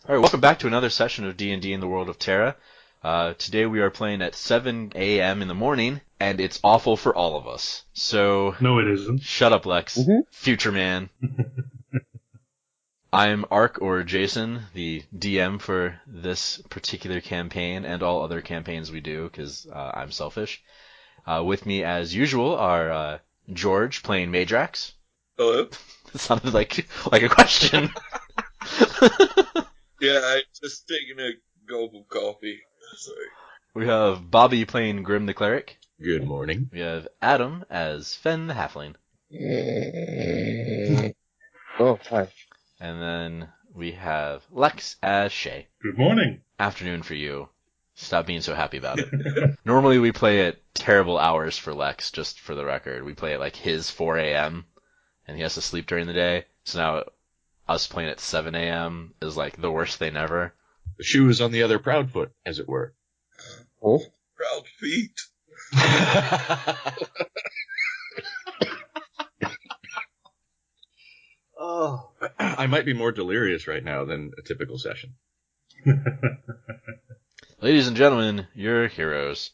All right, welcome back to another session of D&D in the world of Terra. Today we are playing at 7 a.m. in the morning, and it's awful for all of us. So, no, it isn't. Shut up, Lex. Mm-hmm. Future man. I'm Ark, or Jason, the DM for this particular campaign and all other campaigns we do, because I'm selfish. With me, as usual, are George, playing Meidrax. Hello? That sounded like a question. Yeah, I just taking a gulp of coffee. Sorry. We have Bobby playing Grim the Cleric. Good morning. We have Adam as Phen the Halfling. Oh, hi. And then we have Lex as Shae. Good morning. Afternoon for you. Stop being so happy about it. Normally we play at terrible hours for Lex, just for the record. We play at like his 4 a.m. and he has to sleep during the day. So now us playing at 7 a.m. is like the worst thing ever. The shoe is on the other proud foot, as it were. Oh? Proud feet. Oh, I might be more delirious right now than a typical session. Ladies and gentlemen, you're heroes.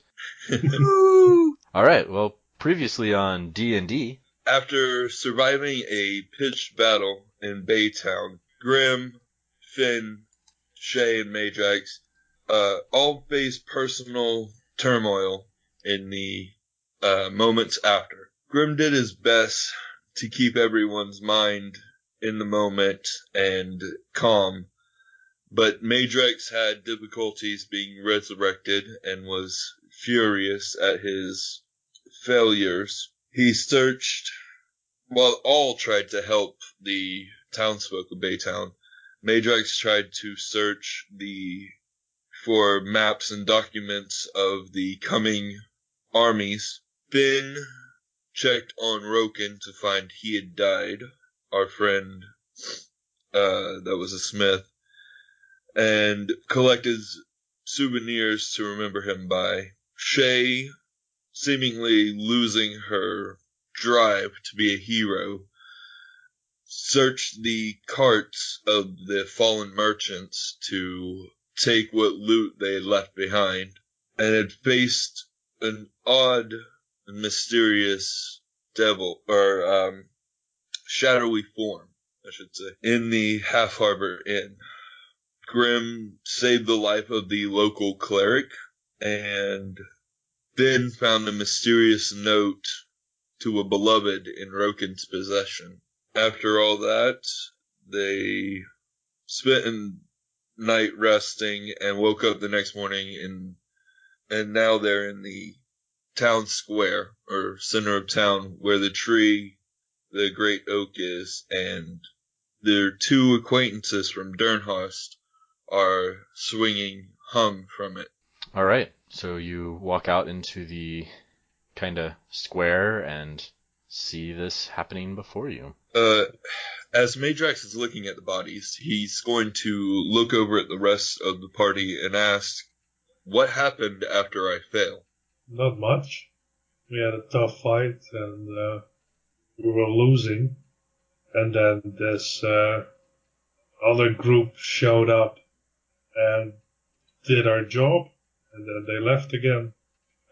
Alright, well, previously on D&D... After surviving a pitched battle in Baytown, Grim, Phen, Shae, and Meidrax all faced personal turmoil in the moments after. Grim did his best to keep everyone's mind in the moment and calm, but Meidrax had difficulties being resurrected and was furious at his failures. He searched, while all tried to help the townsfolk of Baytown, Meidrax tried to search for maps and documents of the coming armies. Phen checked on Roken to find he had died, our friend that was a smith, and collected souvenirs to remember him by. Shae, seemingly losing her drive to be a hero, searched the carts of the fallen merchants to take what loot they had left behind, and had faced an odd and mysterious devil, or shadowy form, I should say, in the Half Harbor Inn. Grim saved the life of the local cleric, and then found a mysterious note to a beloved in Roken's possession. After all that, they spent a night resting and woke up the next morning, and now they're in the town square, or center of town, where the tree, the great oak, is, and their two acquaintances from Dernhorst are swinging hung from it. Alright, so you walk out into the kind of square and see this happening before you. As Meidrax is looking at the bodies, he's going to look over at the rest of the party and ask, what happened after I fail? Not much. We had a tough fight and we were losing. And then this other group showed up and did our job. And then they left again.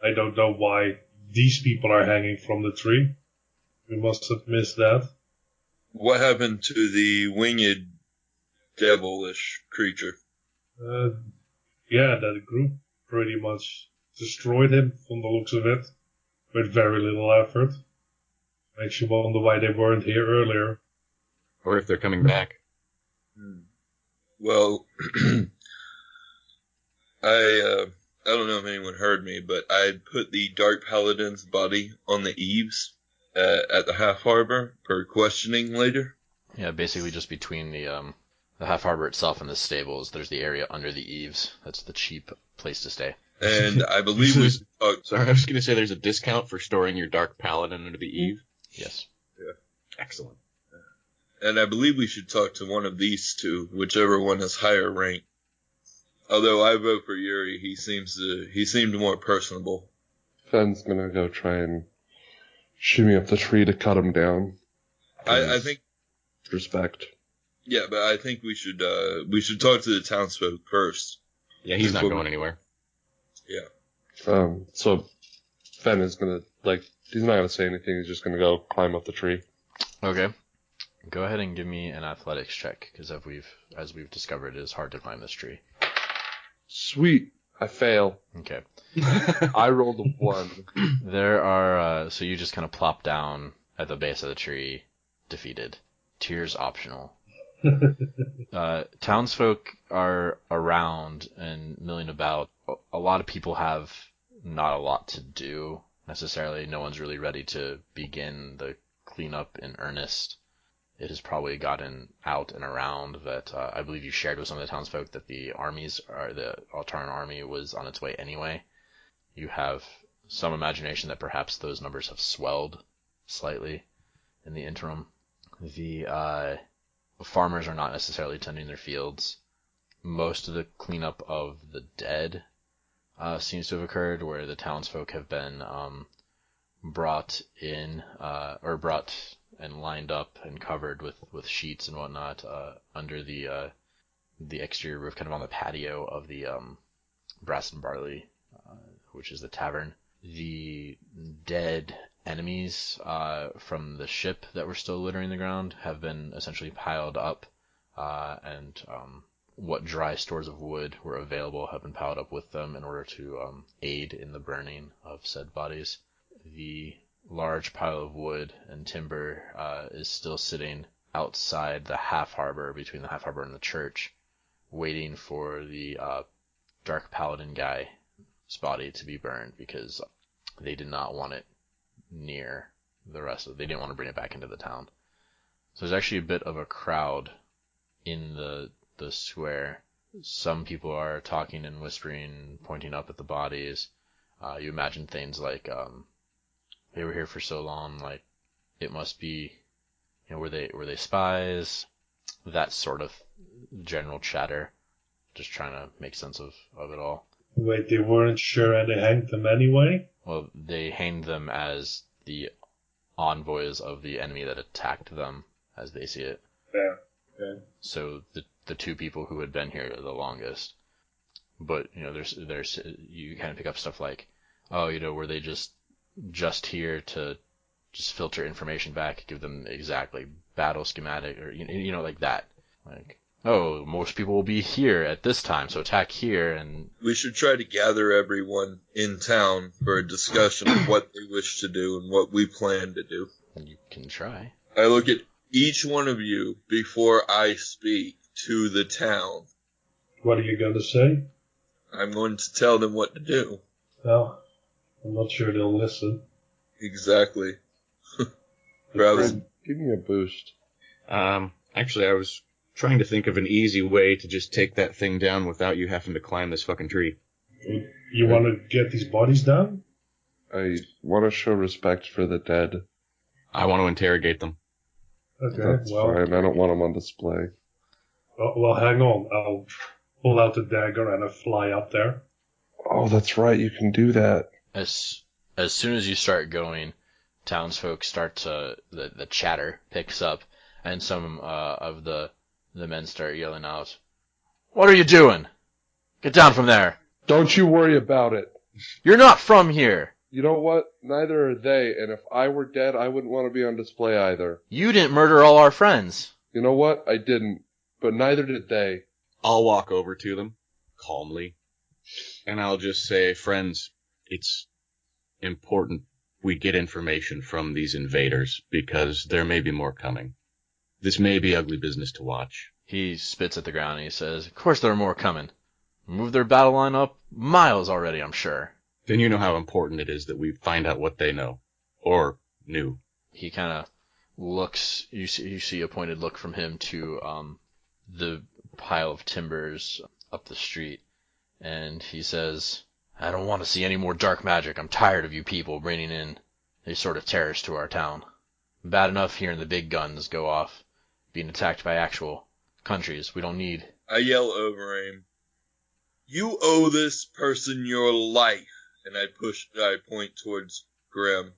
I don't know why these people are hanging from the tree. We must have missed that. What happened to the winged devilish creature? Yeah, that group pretty much destroyed him from the looks of it, with very little effort. Makes you wonder why they weren't here earlier. Or if they're coming back. Well, I don't know if anyone heard me, but I put the Dark Paladin's body on the eaves at the Half Harbor for questioning later. Yeah, basically just between the Half Harbor itself and the stables, there's the area under the eaves. That's the cheap place to stay. And I believe we... Sorry, I was going to say there's a discount for storing your Dark Paladin under the eave. Yes. Yeah. Excellent. And I believe we should talk to one of these two, whichever one is higher rank. Although I vote for Yuri, he seemed more personable. Phen's gonna go try and shimmy up the tree to cut him down. I think Respect. Yeah, but I think we should talk to the townsfolk first. Yeah, he's not Before going anywhere. Yeah. So Phen is gonna, he's not gonna say anything, he's just gonna go climb up the tree. Okay. Go ahead and give me an athletics check, because as we've discovered, it is hard to climb this tree. Sweet! I fail. Okay. I rolled a 1. There are, so you just kind of plop down at the base of the tree, defeated. Tears optional. Townsfolk are around and milling about. A lot of people have not a lot to do, necessarily. No one's really ready to begin the cleanup in earnest. It has probably gotten out and around that I believe you shared with some of the townsfolk that the Altaran army was on its way anyway. You have some imagination that perhaps those numbers have swelled slightly in the interim. The farmers are not necessarily tending their fields. Most of the cleanup of the dead seems to have occurred, where the townsfolk have been brought in, or brought and lined up and covered with sheets and whatnot under the exterior roof, kind of on the patio of the Brass and Barley, which is the tavern. The dead enemies from the ship that were still littering the ground have been essentially piled up, and what dry stores of wood were available have been piled up with them in order to aid in the burning of said bodies. The large pile of wood and timber is still sitting outside the half harbor, between the half harbor and the church, waiting for the Dark Paladin guy's body to be burned, because they did not want it near the rest of it. They didn't want to bring it back into the town. So there's actually a bit of a crowd in the square. Some people are talking and whispering, pointing up at the bodies. You imagine things like, they were here for so long, like, it must be, were they spies? That sort of general chatter. Just trying to make sense of it all. Wait, they weren't sure and they hanged them anyway? Well, they hanged them as the envoys of the enemy that attacked them, as they see it. Yeah. Okay. So the two people who had been here the longest. But, there's you kind of pick up stuff like, oh, were they just here to just filter information back, give them exactly battle schematic, or, like that. Like, oh, most people will be here at this time, so attack here, and... We should try to gather everyone in town for a discussion of what they wish to do and what we plan to do. You can try. I look at each one of you before I speak to the town. What are you going to say? I'm going to tell them what to do. Well, I'm not sure they'll listen. Exactly. Fred, give me a boost. Actually, I was trying to think of an easy way to just take that thing down without you having to climb this fucking tree. You want to get these bodies down? I want to show respect for the dead. I want to interrogate them. Okay, That's fine. I don't want them on display. Well, hang on. I'll pull out the dagger and I fly up there. Oh, that's right. You can do that. As soon as you start going, townsfolk start to... The chatter picks up, and some of the men start yelling out, "What are you doing? Get down from there! Don't you worry about it. You're not from here! You know what? Neither are they, and if I were dead, I wouldn't want to be on display either. You didn't murder all our friends!" You know what? I didn't. But neither did they. I'll walk over to them, calmly, and I'll just say, friends, it's important we get information from these invaders, because there may be more coming. This may be ugly business to watch. He spits at the ground and he says, "Of course there are more coming. Moved their battle line up miles already, I'm sure." Then you know how important it is that we find out what they know. Or knew. He kind of looks, you see a pointed look from him to the pile of timbers up the street, and he says, "I don't want to see any more dark magic. I'm tired of you people bringing in these sort of terrors to our town. Bad enough hearing the big guns go off, being attacked by actual countries. We don't need..." I yell over him, "You owe this person your life," and I point towards Grim.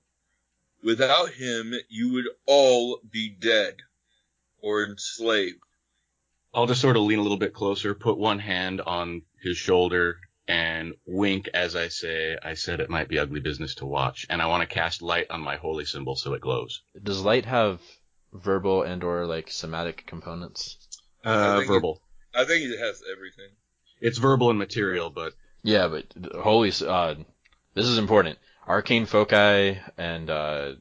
"Without him, you would all be dead or enslaved. I'll just sort of lean a little bit closer, put one hand on his shoulder, and wink as I said it might be ugly business to watch, and I want to cast light on my holy symbol so it glows. Does light have verbal and or like somatic components? Verbal. I think it has everything. It's verbal and material, but... Yeah, but holy, this is important. Arcane foci and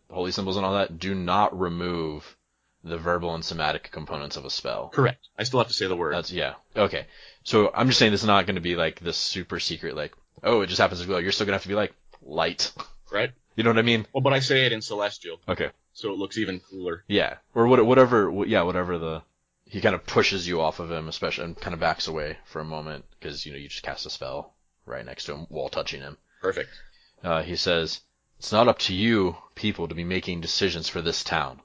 holy symbols and all that do not remove the verbal and somatic components of a spell. Correct. I still have to say the word. Yeah. Okay. So I'm just saying this is not going to be like this super secret, like, oh, it just happens to glow. You're still going to have to be like, light. Right? You know what I mean? Well, but I say it in Celestial. Okay. So it looks even cooler. Yeah. Or whatever he kind of pushes you off of him, especially, and kind of backs away for a moment, because, you just cast a spell right next to him while touching him. Perfect. He says, it's not up to you, people, to be making decisions for this town.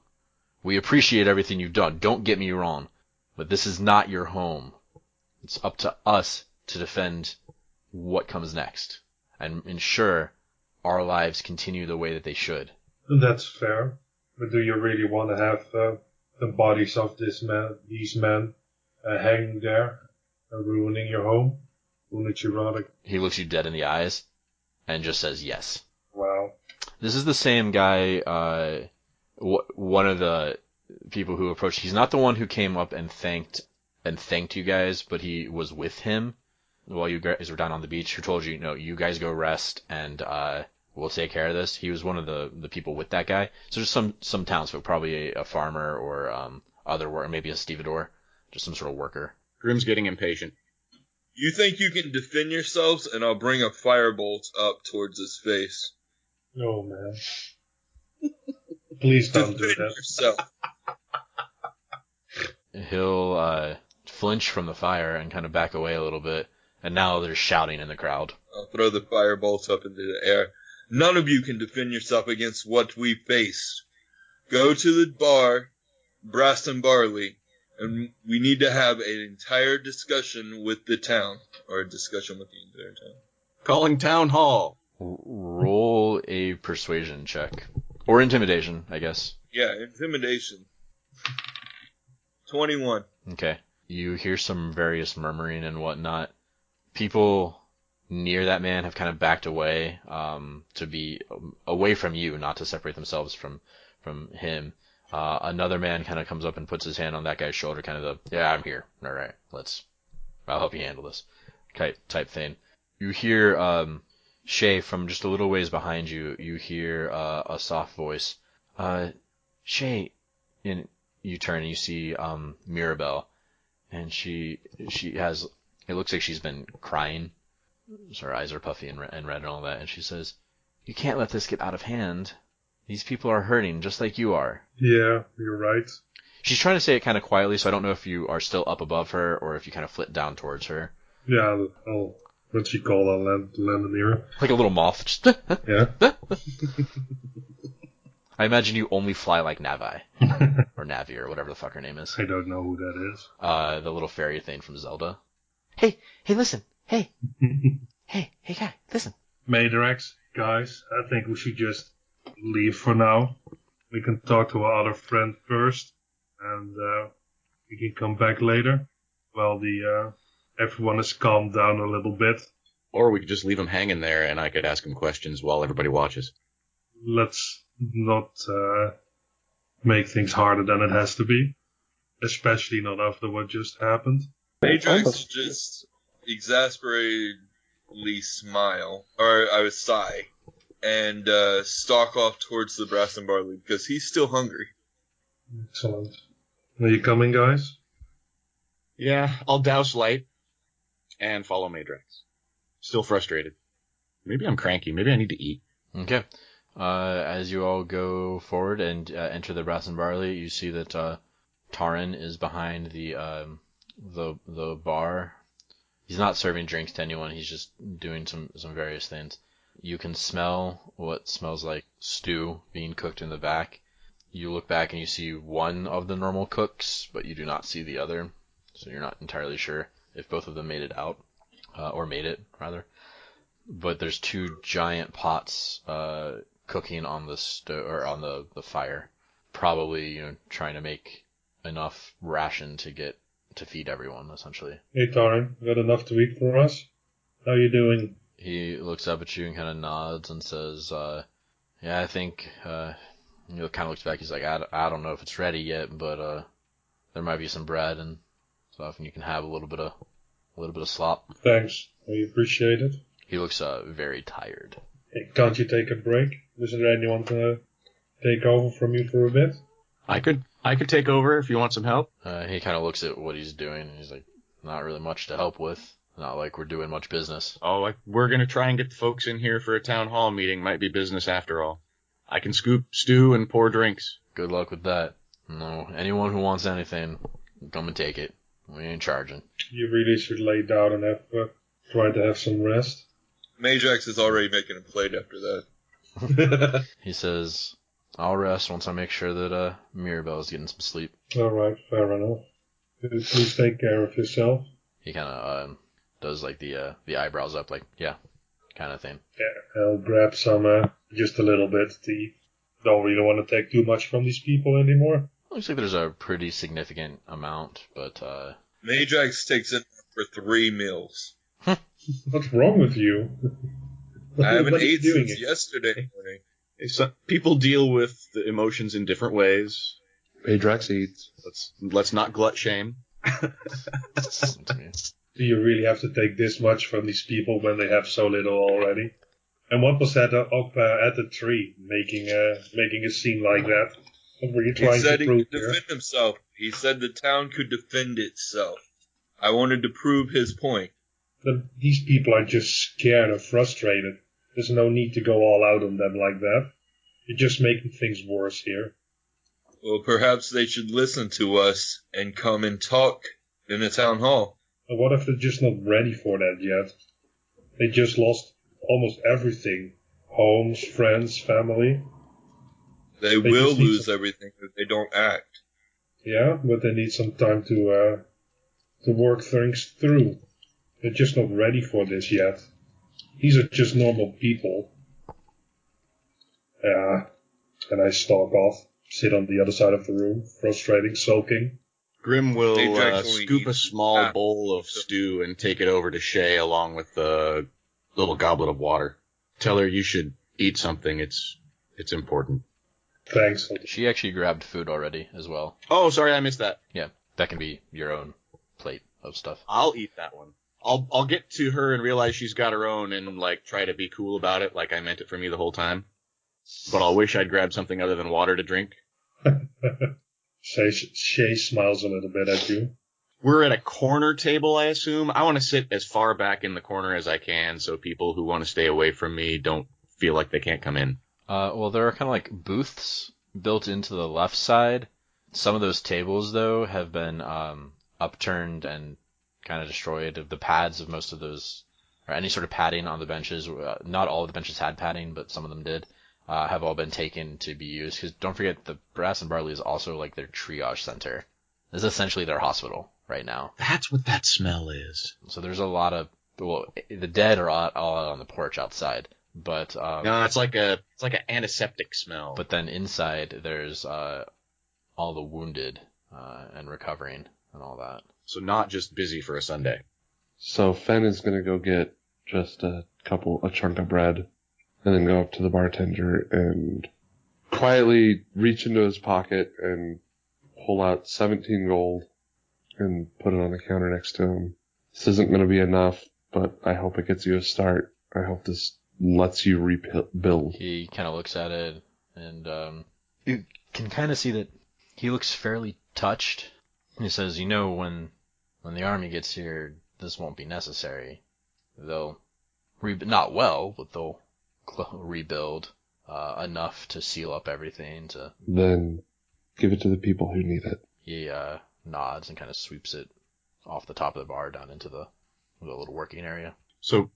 We appreciate everything you've done, don't get me wrong, but this is not your home. It's up to us to defend what comes next, and ensure our lives continue the way that they should. That's fair. But do you really want to have the bodies of these men hanging there and ruining your home? Wouldn't you rather? He looks you dead in the eyes and just says yes. Wow. This is the same guy, one of the people who approached. He's not the one who came up and thanked you guys, but he was with him while you guys were down on the beach, who told you, no, you guys go rest and we'll take care of this. He was one of the people with that guy. So just some townsfolk, probably a farmer or other worker, maybe a stevedore, just some sort of worker. Grim's getting impatient. You think you can defend yourselves, and I'll bring a firebolt up towards his face. Oh, man. Please don't do Defend that. yourself. He'll flinch from the fire and kind of back away a little bit, and now there's shouting in the crowd. I'll throw the firebolt up into the air. None of you can defend yourself against what we face. Go to the bar, Brass and Barley, and we need to have an entire discussion with the town. Or a discussion with the entire town. Calling town hall. Roll a persuasion check. Or intimidation, I guess. Yeah, intimidation. 21. Okay. You hear some various murmuring and whatnot. People near that man have kind of backed away, to be away from you, not to separate themselves from him. Another man kind of comes up and puts his hand on that guy's shoulder, kind of yeah, I'm here. All right, I'll help you handle this type thing. You hear Shae from just a little ways behind you. You hear a soft voice. Shae, and you turn and you see Mirabelle, and she has, it looks like she's been crying. So her eyes are puffy and red and all that, and she says, "You can't let this get out of hand. These people are hurting just like you are." Yeah, you're right. She's trying to say it kind of quietly, so I don't know if you are still up above her or if you kind of flit down towards her. Yeah, what she call on Landemir. Like a little moth. Just Yeah. I imagine you only fly like Navi. Or Navi, or whatever the fuck her name is. I don't know who that is. The little fairy thing from Zelda. Hey, listen. Hey, guy, listen. Meidrax, guys, I think we should just leave for now. We can talk to our other friend first, and we can come back later while everyone has calmed down a little bit. Or we could just leave him hanging there and I could ask him questions while everybody watches. Let's not make things harder than it has to be, especially not after what just happened. Meidrax just exasperatedly smile, or I would sigh, and stalk off towards the Brass and Barley because he's still hungry. Excellent. Are you coming, guys? Yeah, I'll douse light and follow Meidrax. Still frustrated. Maybe I'm cranky. Maybe I need to eat. Okay. As you all go forward and enter the Brass and Barley, you see that Taran is behind the bar. He's not serving drinks to anyone. He's just doing some various things. You can smell what smells like stew being cooked in the back. You look back and you see one of the normal cooks, but you do not see the other. So you're not entirely sure if both of them made it out, or made it rather. But there's two giant pots cooking on the or on the fire, probably trying to make enough ration to get to feed everyone, essentially. Hey, Taran, got enough to eat for us? How you doing? He looks up at you and kind of nods and says, yeah, I think, kind of looks back. He's like, I don't know if it's ready yet, but, there might be some bread and stuff, and you can have a little bit of slop. Thanks. We appreciate it. He looks, very tired. Hey, can't you take a break? Isn't there anyone to take over from you for a bit? I could take over if you want some help. He kind of looks at what he's doing, and he's like, not really much to help with. Not like we're doing much business. Oh, we're going to try and get the folks in here for a town hall meeting. Might be business after all. I can scoop stew and pour drinks. Good luck with that. No, anyone who wants anything, come and take it. We ain't charging. You really should lay down and try to have some rest. Meidrax is already making a plate after that. He says, I'll rest once I make sure that Mirabelle's getting some sleep. Alright, fair enough. Please take care of yourself. He kind of does like the eyebrows up, like, yeah, kind of thing. Yeah, I'll grab some, just a little bit to eat. Don't really want to take too much from these people anymore. Looks like there's a pretty significant amount, but Meidrax takes it for 3 meals. What's wrong with you? I haven't What are you ate doing since it? yesterday morning. People deal with the emotions in different ways. Meidrax eats. Let's not glut shame. Do you really have to take this much from these people when they have so little already? And what was that up at the tree, making a scene like that? What were you He trying said to he prove could here? defend himself. He said the town could defend itself. I wanted to prove his point. These people are just scared or frustrated. There's no need to go all out on them like that. You're just making things worse here. Well, perhaps they should listen to us and come and talk in the town hall. And what if they're just not ready for that yet? They just lost almost everything. Homes, friends, family. They They will just need lose everything if they don't act. Yeah, but they need some time to work things through. They're just not ready for this yet. These are just normal people. Yeah, and I stalk off, sit on the other side of the room, frustrating, sulking. Grim will Meidrax only scoop a eats small half. bowl of stew and take it over to Shae along with the little goblet of water. Tell her you should eat something. It's important. Thanks. She actually grabbed food already as well. Oh, sorry, I missed that. Yeah, that can be your own plate of stuff. I'll eat that one. I'll get to her and realize she's got her own and like try to be cool about it, like I meant it for me the whole time. But I'll wish I'd grabbed something other than water to drink. Shae smiles a little bit at you. We're at a corner table, I assume. I want to sit as far back in the corner as I can so people who want to stay away from me don't feel like they can't come in. Well, there are kind of like booths built into the left side. Some of those tables, though, have been upturned and kind of destroyed. The pads of most of those, or any sort of padding on the benches, not all of the benches had padding, but some of them did, have all been taken to be used. Because don't forget, the Brass and Barley is also like their triage center. This is essentially their hospital right now. That's what that smell is. So there's a lot of, well, the dead are all out on the porch outside. But No, it's like an antiseptic smell. But then inside there's all the wounded and recovering and all that. So not just busy for a Sunday. So Phen is going to go get just a chunk of bread, and then go up to the bartender and quietly reach into his pocket and pull out 17 gold and put it on the counter next to him. This isn't going to be enough, but I hope it gets you a start. I hope this lets you rebuild. He kind of looks at it, and you can kind of see that he looks fairly touched. He says, when the army gets here, this won't be necessary. They'll not well, but they'll rebuild enough to seal up everything. Then give it to the people who need it. He nods and kind of sweeps it off the top of the bar down into the little working area. So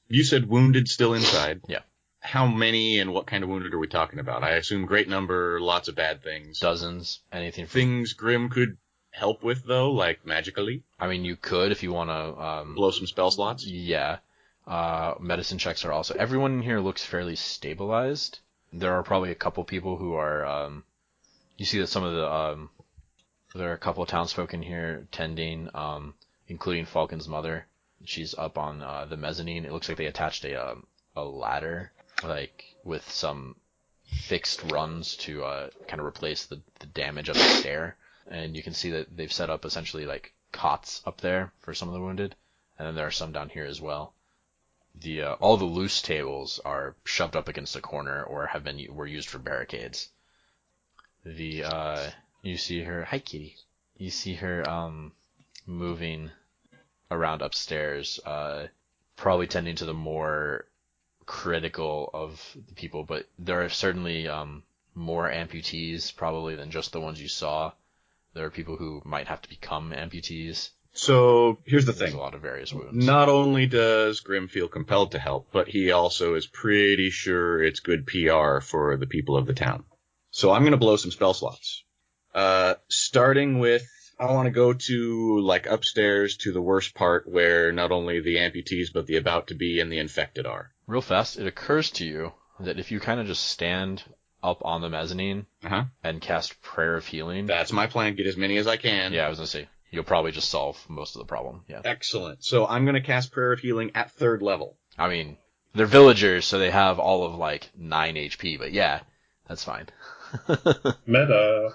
you said wounded still inside. Yeah. How many and what kind of wounded are we talking about? I assume great number, lots of bad things. Dozens, anything. Things Grim could help with, though, like magically? I mean, you could if you want to... blow some spell slots? Yeah. Medicine checks are also... Everyone in here looks fairly stabilized. There are probably a couple people who are... you see that some of There are a couple of townsfolk in here tending, including Falcon's mother. She's up on the mezzanine. It looks like they attached a ladder, like with some fixed runs to kind of replace the damage of the stair. And you can see that they've set up essentially like cots up there for some of the wounded, and then there are some down here as well. All the loose tables are shoved up against a corner or were used for barricades. You see her, hi kitty. You see her moving around upstairs, probably tending to the more critical of the people, but there are certainly more amputees probably than just the ones you saw. There are people who might have to become amputees. So here's the There's thing. a lot of various wounds. Not only does Grim feel compelled to help, but he also is pretty sure it's good PR for the people of the town. So I'm going to blow some spell slots. Starting with, I want to go to like upstairs to the worst part where not only the amputees but the about to be and the infected are. Real fast, it occurs to you that if you kind of just stand up on the mezzanine and cast Prayer of Healing. That's my plan. Get as many as I can. Yeah, I was going to say, you'll probably just solve most of the problem. Yeah. Excellent. So I'm going to cast Prayer of Healing at 3rd level. I mean, they're villagers, so they have all of like 9 HP, but yeah, that's fine. Meta.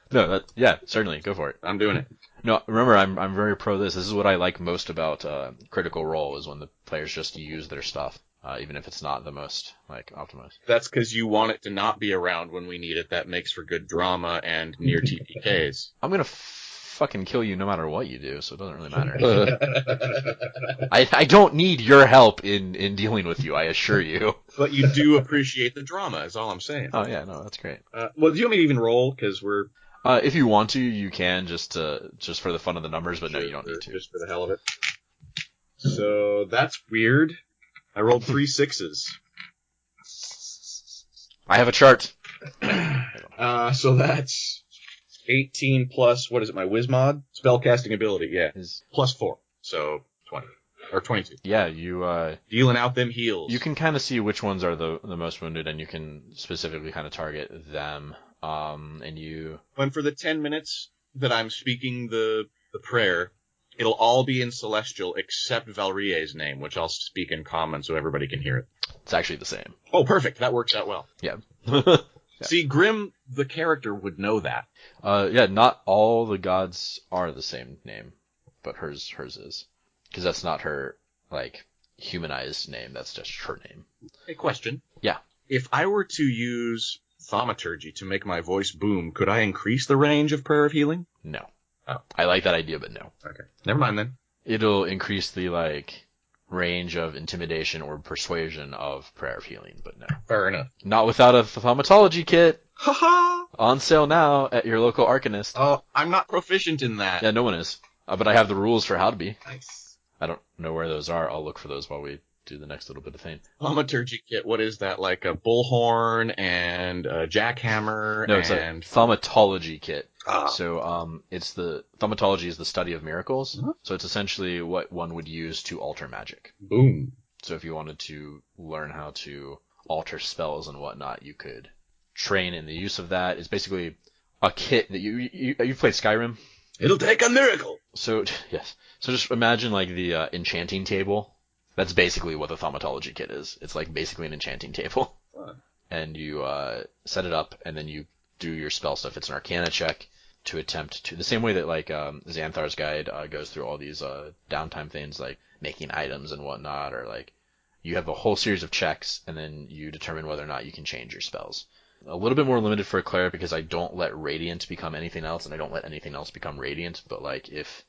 No, yeah, certainly, go for it. I'm doing it. No, remember, I'm very pro this. This is what I like most about Critical Role, is when the players just use their stuff, even if it's not the most like optimized. That's because you want it to not be around when we need it. That makes for good drama and near TPKs. I'm gonna fucking kill you no matter what you do, so it doesn't really matter. I don't need your help in dealing with you, I assure you. But you do appreciate the drama, is all I'm saying. Oh yeah, no, that's great. Well, do you want me to even roll? Because we're... if you want to, you can, just for the fun of the numbers, but no, you don't need to. Just for the hell of it. So, that's weird. I rolled 3 6s. I have a chart. So that's 18 plus, what is it, my Wizmod? Spellcasting ability, yeah. Plus 4, so 20. Or 22. Yeah, you... Dealing out them heals. You can kind of see which ones are the most wounded, and you can specifically kind of target them. And for the 10 minutes that I'm speaking the prayer, it'll all be in Celestial except Valrie's name, which I'll speak in Common so everybody can hear it. It's actually the same. Oh, perfect. That works out well. Yeah. Yeah. See, Grim, the character, would know that. Yeah, not all the gods are the same name, but hers is. Because that's not her, like, humanized name, that's just her name. A question. Yeah. If I were to use thaumaturgy to make my voice boom, could I increase the range of Prayer of Healing? No. Oh. I like that idea, but no. Okay. Never mind then. It'll increase the, like, range of intimidation or persuasion of Prayer of Healing, but no. Fair enough. Not without a thaumatology kit. Haha! On sale now at your local Arcanist. Oh, I'm not proficient in that. Yeah, no one is. But I have the rules for how to be. Nice. I don't know where those are. I'll look for those while we do the next little bit of thing. Thaumaturgy kit, what is that? Like a bullhorn and a jackhammer? No, it's a thaumatology kit. Ah. So, thaumatology is the study of miracles. Uh-huh. So it's essentially what one would use to alter magic. Boom. So if you wanted to learn how to alter spells and whatnot, you could train in the use of that. It's basically a kit that you've played Skyrim? It'll take a miracle. So, yes. So just imagine like the enchanting table. That's basically what the thaumatology kit is. It's like basically an enchanting table. Fun. And you set it up, and then you do your spell stuff. It's an Arcana check to attempt to... The same way that like Xanthar's Guide goes through all these downtime things, like making items and whatnot, or like you have a whole series of checks, and then you determine whether or not you can change your spells. A little bit more limited for a cleric because I don't let Radiant become anything else, and I don't let anything else become Radiant, but like if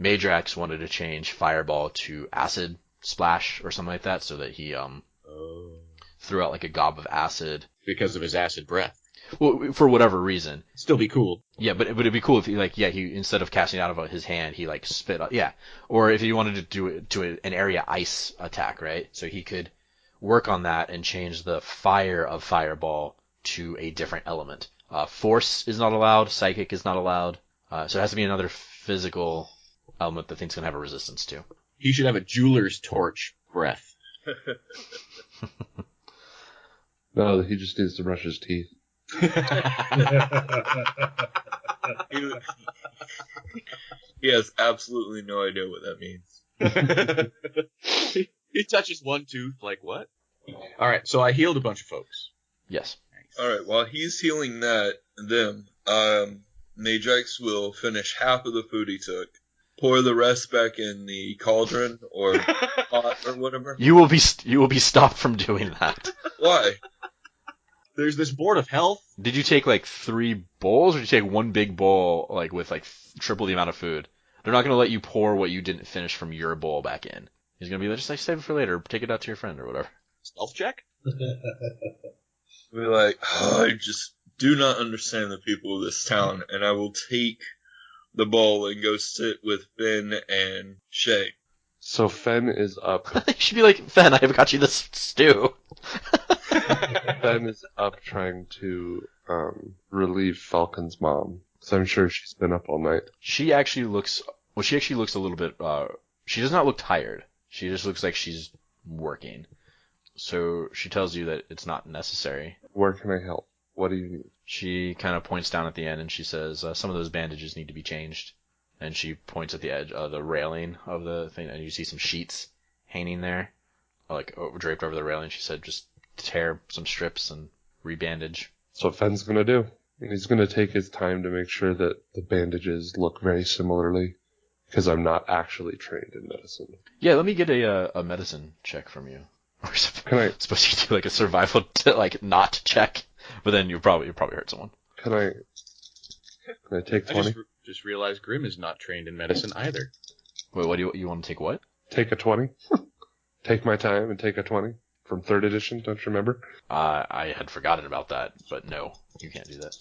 Meidrax wanted to change Fireball to Acid Splash or something like that, so that he threw out like a gob of acid. Because of his acid breath. Well, for whatever reason. Still be cool. Yeah, but it'd be cool if he instead of casting out of his hand, he like spit out. Yeah. Or if he wanted to do it to an area ice attack, right? So he could work on that and change the fire of Fireball to a different element. Force is not allowed. Psychic is not allowed. So it has to be another physical element that thing's going to have a resistance to. He should have a jeweler's torch breath. No, he just needs to brush his teeth. He has absolutely no idea what that means. He touches one tooth, like what? Alright, so I healed a bunch of folks. Yes. Nice. Alright, while he's healing them, Meidrax will finish half of the food he took, pour the rest back in the cauldron or pot or whatever. You will be stopped from doing that. Why? There's this board of health. Did you take like 3 bowls, or did you take one big bowl like with like triple the amount of food? They're not going to let you pour what you didn't finish from your bowl back in. He's going to be like, just like save it for later, take it out to your friend or whatever. Stealth check? We're like, I just do not understand the people of this town, and I will take the bowl and go sit with Phen and Shae. So Phen is up. You should be like, Phen, I have got you this stew. Phen is up trying to relieve Falcon's mom. So I'm sure she's been up all night. She actually looks a little bit, she does not look tired. She just looks like she's working. So she tells you that it's not necessary. Where can I help? What do you need? She kind of points down at the end and she says, some of those bandages need to be changed. And she points at the edge, the railing of the thing, and you see some sheets hanging there, like draped over the railing. She said, just tear some strips and rebandage. That's what Phen's gonna do. And he's gonna take his time to make sure that the bandages look very similarly, because I'm not actually trained in medicine. Yeah, let me get a medicine check from you. Or something. Can I? Supposed to do like a survival not check, but then you probably hurt someone. Can I take 20? I just realized Grim is not trained in medicine either. Wait, what do you want to take? What? Take a 20? Take my time and take a 20 from 3rd edition. Don't you remember? I had forgotten about that, but no, you can't do that.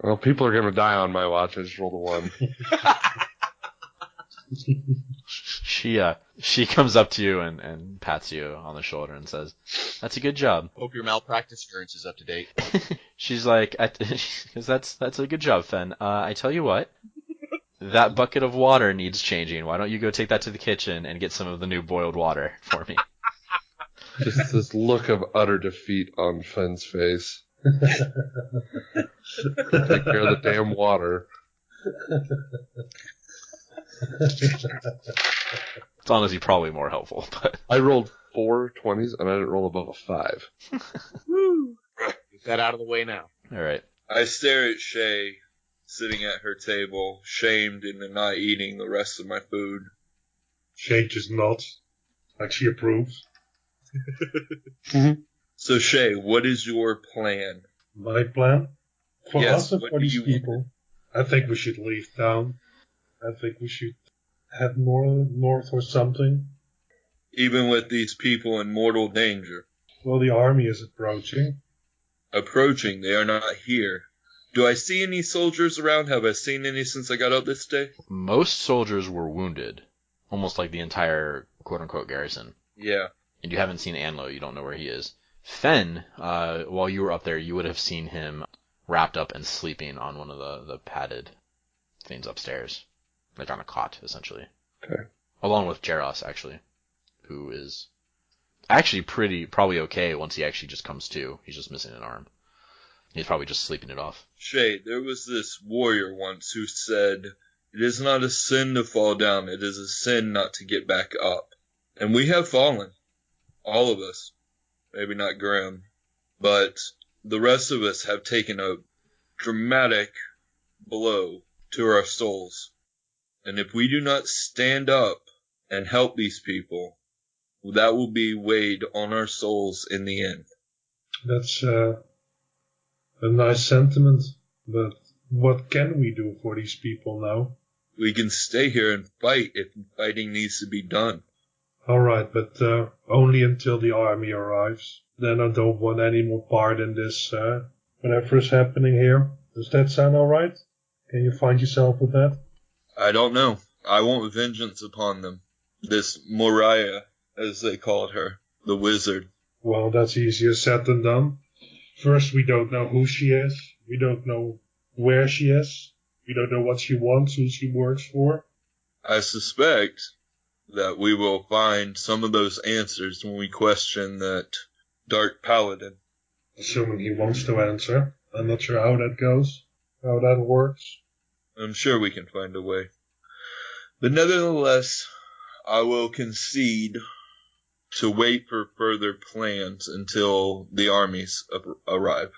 Well, people are gonna die on my watch. I just rolled a 1. She comes up to you and pats you on the shoulder and says, "That's a good job." Hope your malpractice insurance is up to date. She's like, "Because that's a good job, Phen. I tell you what, that bucket of water needs changing. Why don't you go take that to the kitchen and get some of the new boiled water for me?" Just this look of utter defeat on Phen's face. Take care of the damn water. It's honestly probably more helpful, but I rolled 4 20s and I didn't roll above a 5. Woo! Get that out of the way now. all right. I stare at Shae, sitting at her table, shamed into not eating the rest of my food. Shae just nods, like she approves. So Shae, what is your plan? My plan? For Yes, us and what for do these you people, I think we should leave town. I think we should head north or something. Even with these people in mortal danger. Well, the army is approaching. Approaching, they are not here. Do I see any soldiers around? Have I seen any since I got up this day? Most soldiers were wounded, almost like the entire quote-unquote garrison. Yeah. And you haven't seen Anlo, you don't know where he is. Phen, while you were up there, you would have seen him wrapped up and sleeping on one of the padded things upstairs. Like on a cot, essentially. Okay. Along with Jaros, actually. Who is actually probably okay once he actually just comes to. He's just missing an arm. He's probably just sleeping it off. Shae, there was this warrior once who said, "It is not a sin to fall down, it is a sin not to get back up." And we have fallen. All of us. Maybe not Grim. But the rest of us have taken a dramatic blow to our souls. And if we do not stand up and help these people, that will be weighed on our souls in the end. That's a nice sentiment, but what can we do for these people now? We can stay here and fight if fighting needs to be done. Alright, but only until the army arrives. Then I don't want any more part in this, whatever is happening here. Does that sound alright? Can you find yourself with that? I don't know. I want vengeance upon them. This Moriah, as they called her, the wizard. Well, that's easier said than done. First, we don't know who she is. We don't know where she is. We don't know what she wants, who she works for. I suspect that we will find some of those answers when we question that Dark Paladin. Assuming he wants to answer. I'm not sure how that goes, how that works. I'm sure we can find a way. But nevertheless, I will concede to wait for further plans until the armies arrive.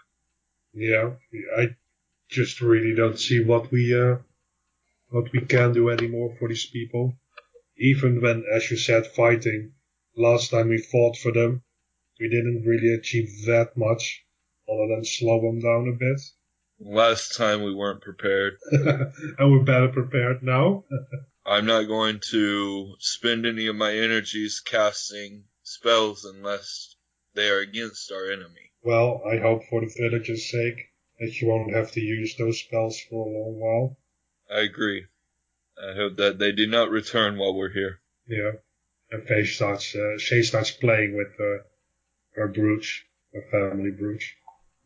Yeah, I just really don't see what we can do anymore for these people. Even when, as you said, fighting, last time we fought for them, we didn't really achieve that much, other than slow them down a bit. Last time we weren't prepared. And we're better prepared now. I'm not going to spend any of my energies casting spells unless they are against our enemy. Well, I hope for the villagers' sake that you won't have to use those spells for a long while. I agree. I hope that they do not return while we're here. Yeah. And Shae starts playing with her brooch, her family brooch.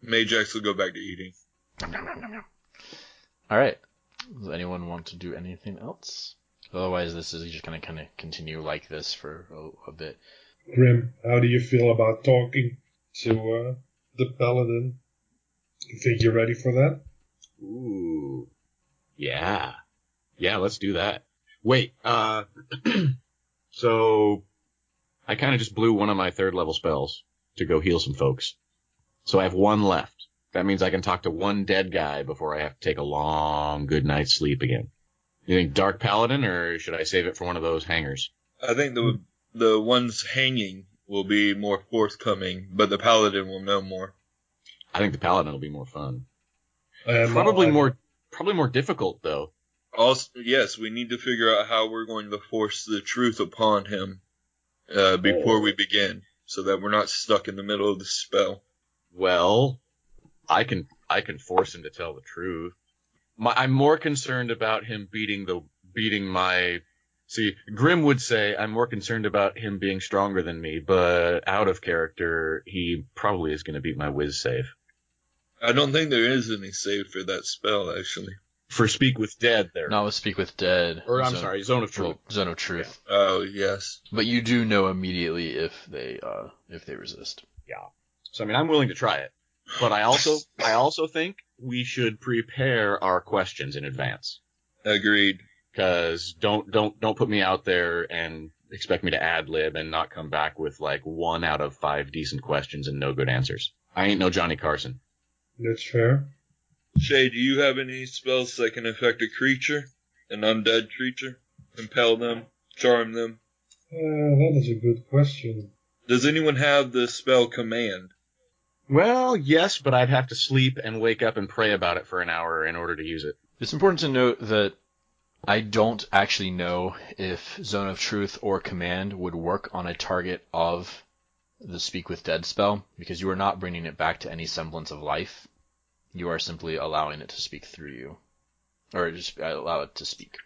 Meidrax will go back to eating. Alright. Does anyone want to do anything else? Otherwise, this is just going to kind of continue like this for a bit. Grim, how do you feel about talking to the paladin? You think you're ready for that? Ooh. Yeah. Yeah, let's do that. Wait, so I kind of just blew one of my 3rd level spells to go heal some folks. So I have 1 left. That means I can talk to 1 dead guy before I have to take a long good night's sleep again. You think Dark Paladin, or should I save it for one of those hangers? I think the ones hanging will be more forthcoming, but the paladin will know more. I think the Paladin will be more fun. Probably more difficult, though. Also, yes, we need to figure out how we're going to force the truth upon him before we begin, so that we're not stuck in the middle of the spell. Well, I can force him to tell the truth. I'm more concerned about him beating my. See, Grim would say I'm more concerned about him being stronger than me, but out of character, he probably is going to beat my whiz save. I don't think there is any save for that spell, actually. For Speak with Dead, there. Not with Speak with Dead. Or, I'm sorry, Zone of Truth. Well, Zone of Truth. Yeah. Oh, yes. But you do know immediately if they resist. Yeah. So, I mean, I'm willing to try it. But I also think we should prepare our questions in advance. Agreed. Because don't put me out there and expect me to ad-lib and not come back with, like, 1 out of 5 decent questions and no good answers. I ain't no Johnny Carson. That's fair. Shae, do you have any spells that can affect a creature? An undead creature? Compel them? Charm them? That is a good question. Does anyone have the spell Command? Well, yes, but I'd have to sleep and wake up and pray about it for an hour in order to use it. It's important to note that I don't actually know if Zone of Truth or Command would work on a target of the Speak with Dead spell, because you are not bringing it back to any semblance of life. You are simply allowing it to speak through you. Or just allow it to speak.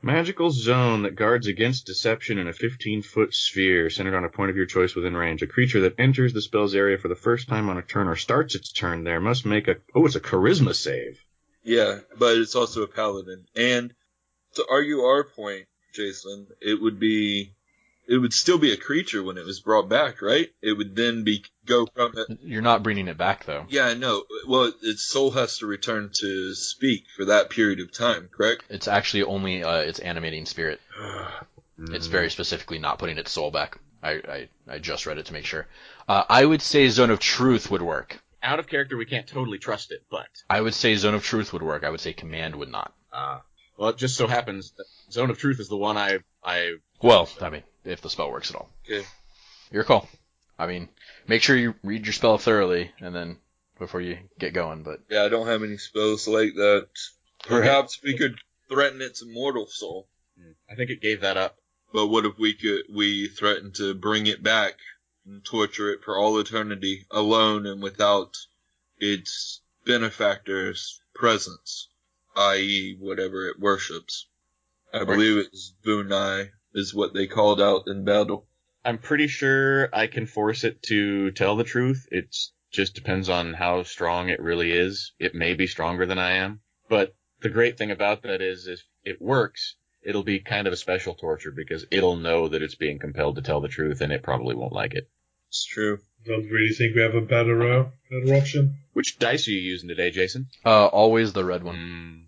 Magical zone that guards against deception in a 15-foot sphere centered on a point of your choice within range. A creature that enters the spell's area for the first time on a turn or starts its turn there must make it's a charisma save. Yeah, but it's also a paladin. And to argue our point, Jason, it would still be a creature when it was brought back, right? It would then go from it. You're not bringing it back, though. Yeah, I know. Well, its soul has to return to speak for that period of time, correct? It's actually only its animating spirit. It's very specifically not putting its soul back. I just read it to make sure. I would say Zone of Truth would work. Out of character, we can't totally trust it, but... I would say Zone of Truth would work. I would say Command would not. Well, it just so happens that Zone of Truth is the one I Well, I mean, if the spell works at all. Okay. Your call. I mean, make sure you read your spell thoroughly, and then before you get going, but... Yeah, I don't have any spells like that. Perhaps we could threaten its immortal soul. I think it gave that up. But what if we threaten to bring it back and torture it for all eternity, alone and without its benefactor's presence, i.e. whatever it worships? I believe it's Vunai is what they called out in battle. I'm pretty sure I can force it to tell the truth. It just depends on how strong it really is. It may be stronger than I am. But the great thing about that is if it works, it'll be kind of a special torture because it'll know that it's being compelled to tell the truth and it probably won't like it. It's true. Don't really think we have a better option. Which dice are you using today, Jason? Always the red one.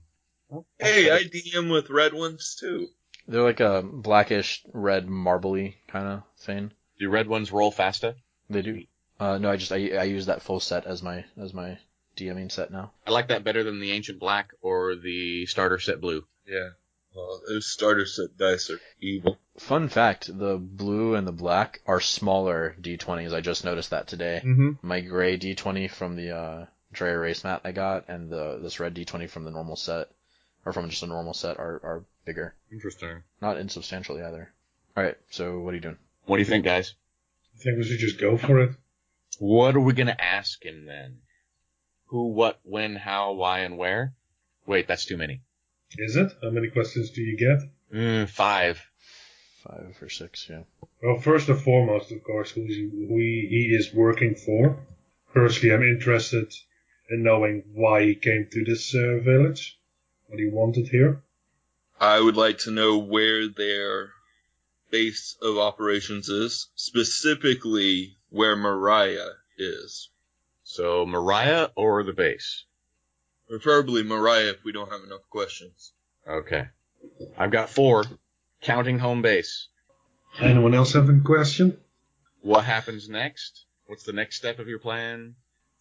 Hey, I DM with red ones too. They're like a blackish red marbly kind of thing. Do red ones roll faster? They do. No, I use that full set as my DMing set now. I like that better than the ancient black or the starter set blue. Yeah. Well, those starter set dice are evil. Fun fact, the blue and the black are smaller D20s. I just noticed that today. Mm-hmm. My gray D20 from the Dry Erase mat I got, and this red D20 from the normal set, or from just a normal set, are bigger. Interesting. Not insubstantially either. Alright, so what are you doing? What do you think, guys? I think we should just go for it. What are we going to ask him then? Who, what, when, how, why, and where? Wait, that's too many. Is it? How many questions do you get? 5. 5 or 6, yeah. Well, first and foremost, of course, who he is working for. Firstly, I'm interested in knowing why he came to this village, what he wanted here. I would like to know where their base of operations is, specifically where Mariah is. So, Mariah or the base? Preferably Mariah if we don't have enough questions. Okay. I've got 4, counting home base. Anyone else have a question? What happens next? What's the next step of your plan?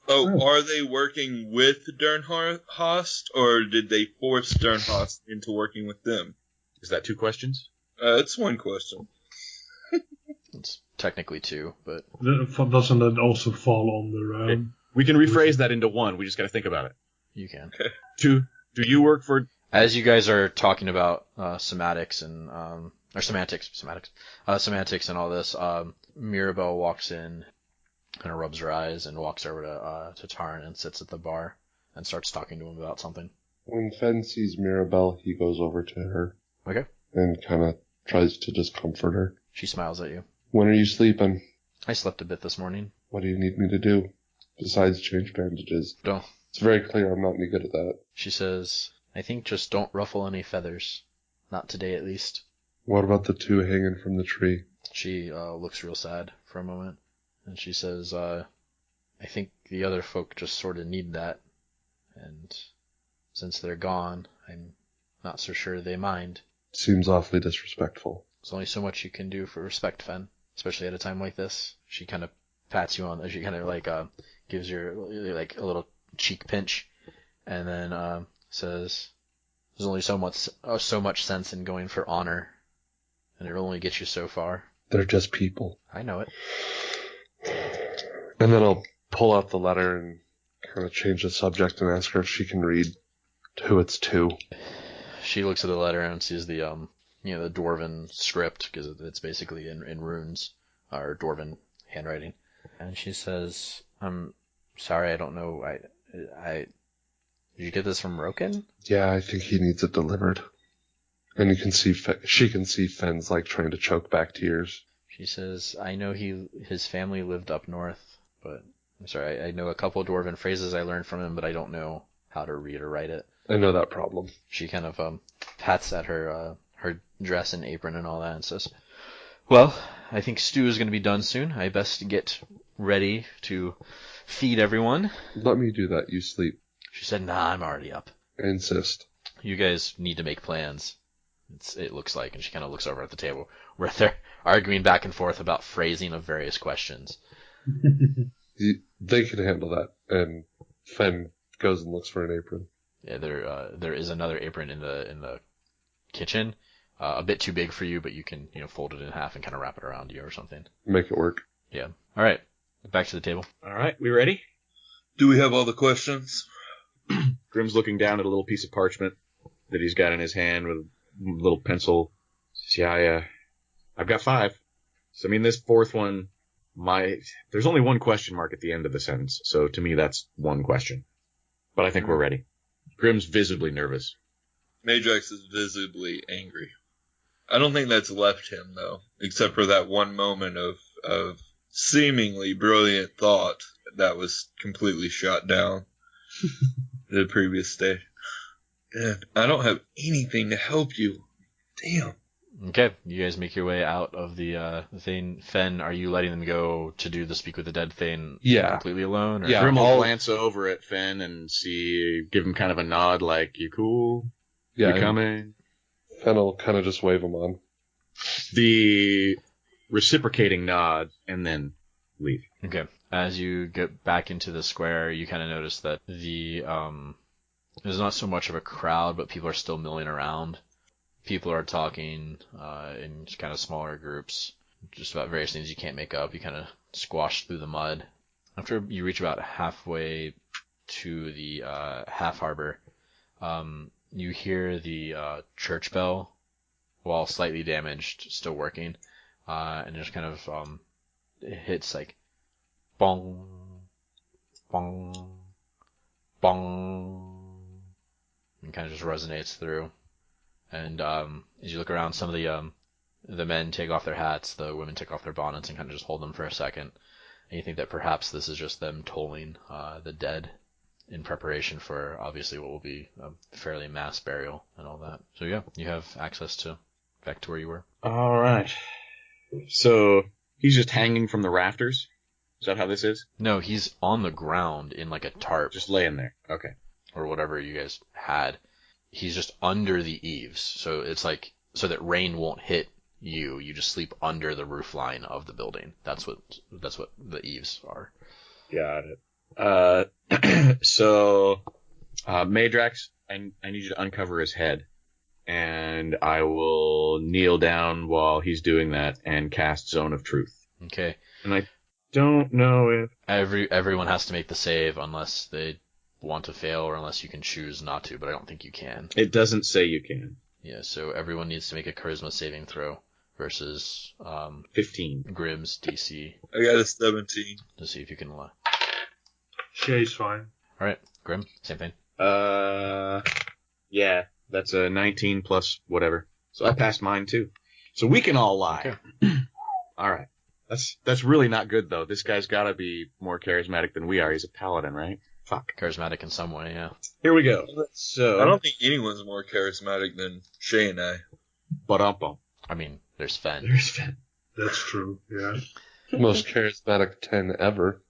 Oh, are they working with Dernhorst, or did they force Dernhorst into working with them? Is that 2 questions? It's one question. It's technically 2, but... Doesn't that also fall under... We can rephrase that into 1, we just gotta think about it. You can. Okay. 2, do you work for... As you guys are talking about semantics and and all this, Mirabelle walks in, kind of rubs her eyes, and walks over to Tarn and sits at the bar and starts talking to him about something. When Phen sees Mirabelle, he goes over to her. Okay. And kind of tries to just comfort her. She smiles at you. When are you sleeping? I slept a bit this morning. What do you need me to do? Besides change bandages. No. It's very clear I'm not any good at that. She says, I think just don't ruffle any feathers. Not today, at least. What about the 2 hanging from the tree? She looks real sad for a moment, and she says, I think the other folk just sort of need that, and since they're gone, I'm not so sure they mind. Seems awfully disrespectful. There's only so much you can do for respect, Phen, especially at a time like this. She kind of pats you on, she kind of gives you like a little cheek pinch, and then says, there's only so much sense in going for honor, and it'll only get you so far. They're just people. I know it. And then I'll pull out the letter and kind of change the subject and ask her if she can read who it's to. She looks at the letter and sees the the Dwarven script, because it's basically in runes, or Dwarven handwriting. And she says, I'm sorry, I don't know, did you get this from Roken? Yeah, I think he needs it delivered. And you can see, she can see Phen's trying to choke back tears. She says, I know his family lived up north, but I'm sorry, I know a couple of Dwarven phrases I learned from him, but I don't know how to read or write it. I know that problem. She kind of pats at her dress and apron and all that and says, well, I think stew is going to be done soon. I best get ready to feed everyone. Let me do that. You sleep. She said, nah, I'm already up. I insist. You guys need to make plans. It looks like, and she kind of looks over at the table where they're arguing back and forth about phrasing of various questions. They can handle that. And Phen goes and looks for an apron. Yeah, there is another apron in the kitchen, a bit too big for you, but you can fold it in half and kind of wrap it around you or something. Make it work. Yeah. All right, back to the table. All right, we ready? Do we have all the questions? Grim's looking down at a little piece of parchment that he's got in his hand with a little pencil. Yeah, I've got 5. So, this 4th one, there's only one question mark at the end of the sentence, so to me that's one question. But I think we're ready. Grim's visibly nervous. Meidrax is visibly angry. I don't think that's left him, though, except for that one moment of seemingly brilliant thought that was completely shot down the previous day. And I don't have anything to help you. Damn. Okay, you guys make your way out of the thing. Phen, are you letting them go to do the speak with the dead thing completely alone? Or? Yeah. Grim will I'll- glance over at Phen and give him kind of a nod like, you cool? Yeah, You and coming? Phen will kind of just wave him on. The reciprocating nod, and then leave. Okay. As you get back into the square, you kind of notice that there's not so much of a crowd, but people are still milling around. People are talking in kind of smaller groups, just about various things you can't make up. You kind of squash through the mud. After you reach about halfway to the half harbor, you hear the church bell, while slightly damaged, still working, and it just kind of it hits like bong, bong, bong, and kind of just resonates through. And as you look around, some of the men take off their hats, the women take off their bonnets, and kind of just hold them for a second. And you think that perhaps this is just them tolling the dead in preparation for obviously what will be a fairly mass burial and all that. So yeah, you have access to back to where you were. All right. So he's just hanging from the rafters? Is that how this is? No, he's on the ground in like a tarp. Just laying there. Okay. Or whatever you guys had. He's just under the eaves, so it's like so that rain won't hit you. You just sleep under the roof line of the building. That's what the eaves are. Got it. So, Meidrax, I need you to uncover his head, and I will kneel down while he's doing that and cast Zone of Truth. Okay. And I don't know if everyone has to make the save unless they want to fail or unless you can choose not to, but I don't think you can. It doesn't say you can. Yeah, so everyone needs to make a charisma saving throw versus 15. Grim's DC I got a 17. to see if you can lie. Shae's fine. Alright, Grim, same thing. Yeah, that's a 19 plus whatever. So I passed mine too. So we can all lie. Okay. All right. That's really not good though. This guy's got to be more charismatic than we are. He's a paladin, right? Fuck. Charismatic in some way, yeah. Here we go. So I don't think anyone's more charismatic than Shae and I. Ba-dum-bum. I mean, there's Phen. There's Phen. That's true, yeah. Most charismatic 10 ever.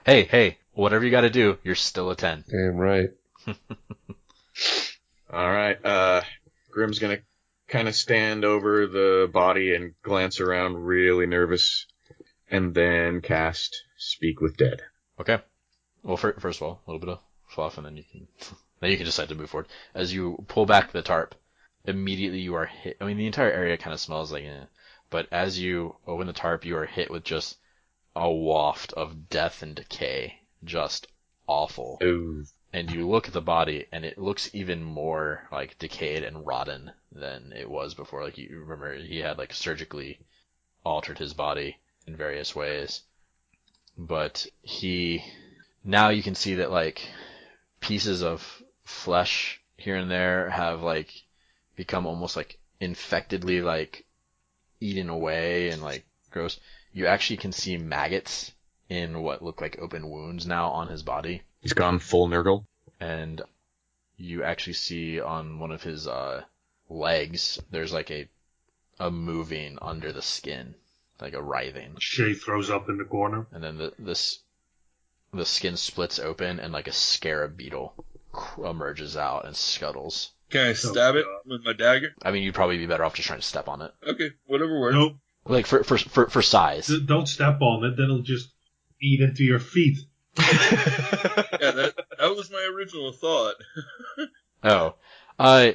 Hey, whatever you gotta do, you're still a 10. Damn right. All right. Grim's gonna kind of stand over the body and glance around, really nervous, and then cast Speak with Dead. Okay. Well, first of all, a little bit of fluff, and then you can decide to move forward. As you pull back the tarp, immediately you are hit. I mean, the entire area kind of smells like but as you open the tarp, you are hit with just a waft of death and decay. Just awful. Ooh. And you look at the body, and it looks even more like decayed and rotten than it was before. Like, you remember, he had like surgically altered his body in various ways. But now you can see that like pieces of flesh here and there have like become almost like infectedly like eaten away and like gross. You actually can see maggots in what look like open wounds now on his body. He's gone full Nurgle. And you actually see on one of his legs, there's like a moving under the skin, like a writhing. Shae throws up in the corner. And then the skin splits open and like a scarab beetle emerges out and scuttles. Can I stab it with my dagger? I mean, you'd probably be better off just trying to step on it. Okay, whatever works. Nope. Like for size. Don't step on it, then it'll just eat into your feet. Yeah, that was my original thought. Oh.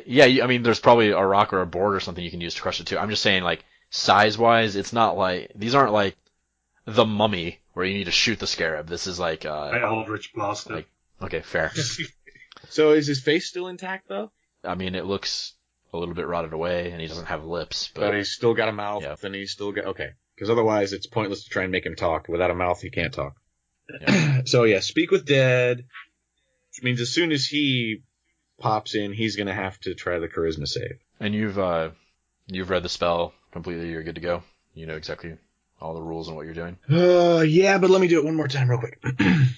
Yeah, I mean, there's probably a rock or a board or something you can use to crush it too. I'm just saying, like, size-wise, it's not like, these aren't like the Mummy, where you need to shoot the scarab. This is like, I Eldritch Blast it. like, okay, fair. So is his face still intact though? I mean, it looks a little bit rotted away, and he doesn't have lips, But he's still got a mouth, Yeah. and he's still got... Okay. Because otherwise it's pointless to try and make him talk. Without a mouth, he can't talk. Yeah. So yeah, Speak with Dead, which means as soon as he pops in, he's going to have to try the charisma save. And you've read the spell completely, you're good to go. You know exactly all the rules and what you're doing. Yeah, but let me do it one more time real quick.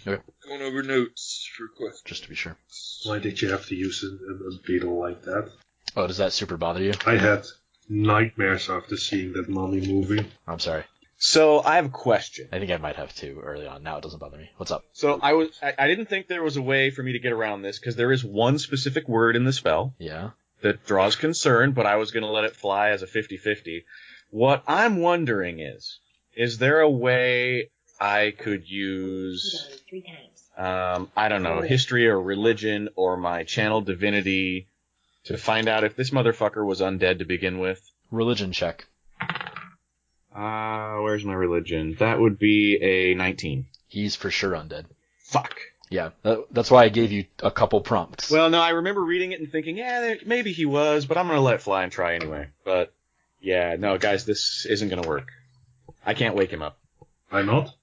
Going over notes for questions. Just to be sure. Why did you have to use a beetle like that? Oh, does that super bother you? I had nightmares after seeing that mummy movie. I'm sorry. So I have a question. I think I might have too early on. Now it doesn't bother me. What's up? So I didn't think there was a way for me to get around this, because there is one specific word in the spell Yeah. that draws concern, but I was going to let it fly as a 50-50. What I'm wondering is there a way I could use, I don't know, history or religion or my channel divinity to find out if this motherfucker was undead to begin with? Religion check. Where's my religion? That would be a 19. He's for sure undead. Fuck. Yeah, that's why I gave you a couple prompts. Well, no, I remember reading it and thinking, yeah, maybe he was, but I'm going to let it fly and try anyway. But, yeah, no, guys, this isn't going to work. I can't wake him up. Why not?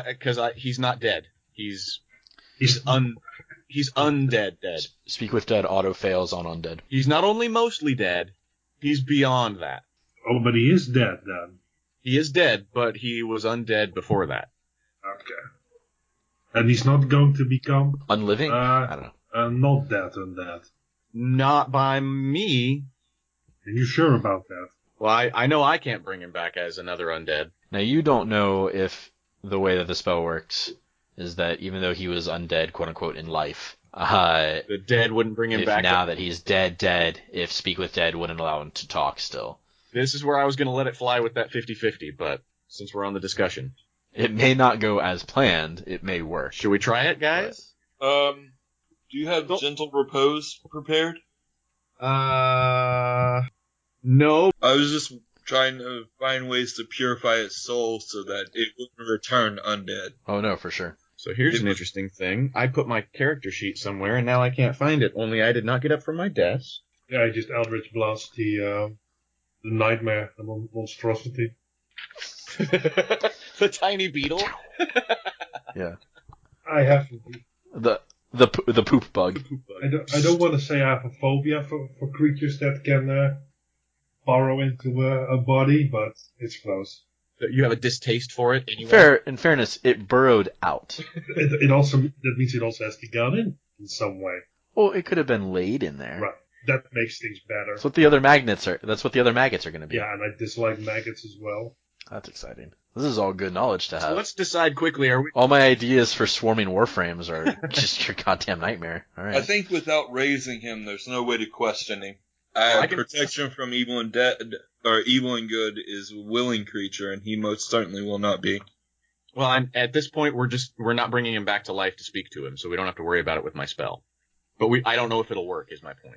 Because he's not dead. He's undead dead. Speak with dead auto fails on undead. He's not only mostly dead, he's beyond that. Oh, but he is dead then. He is dead, but he was undead before that. Okay. And he's not going to become Unliving? I don't know. not dead undead. Not by me. Are you sure about that? Well, I know I can't bring him back as another undead. Now, you don't know if the way that the spell works is that even though he was undead, quote-unquote, in life, The dead wouldn't bring him if back. now that he's dead, if Speak with Dead wouldn't allow him to talk still. This is where I was going to let it fly with that 50-50, but since we're on the discussion. It may not go as planned. It may work. Should we try it, guys? Do you have gentle repose prepared? No. I was just trying to find ways to purify its soul so that it wouldn't return undead. Oh, no, for sure. So here's an interesting thing. I put my character sheet somewhere, and now I can't find it. Only I did not get up from my desk. Yeah, I just Eldritch Blast the nightmare, the monstrosity. The tiny beetle. Yeah. I have. The poop bug. I don't want to say I have a phobia for creatures that can burrow into a body, but it's close. You have a distaste for it anyway? In fairness, it burrowed out. It also that means it also has to get in some way. Well, it could have been laid in there. Right. That makes things better. That's what the other maggots are going to be. Yeah, and I dislike maggots as well. That's exciting. This is all good knowledge to have. So let's decide quickly. Are we? All my ideas for swarming warframes are just your goddamn nightmare. All right. I think without raising him, there's no way to question him. Protection from evil and dead, or evil and good, is a willing creature, and he most certainly will not be. Well, at this point, we're not bringing him back to life to speak to him, so we don't have to worry about it with my spell. But I don't know if it'll work, is my point.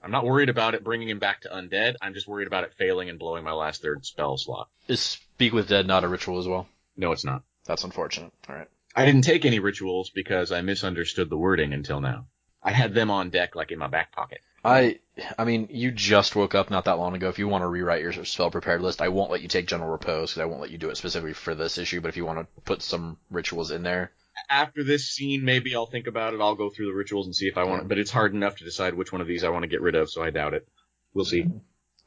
I'm not worried about it bringing him back to undead. I'm just worried about it failing and blowing my last third spell slot. Is Speak with Dead not a ritual as well? No, it's not. That's unfortunate. All right. I didn't take any rituals because I misunderstood the wording until now. I had them on deck, like in my back pocket. I mean, you just woke up not that long ago. If you want to rewrite your spell prepared list, I won't let you take general repose because I won't let you do it specifically for this issue. But if you want to put some rituals in there. After this scene, maybe I'll think about it. I'll go through the rituals and see if I want it. But it's hard enough to decide which one of these I want to get rid of, so I doubt it. We'll see.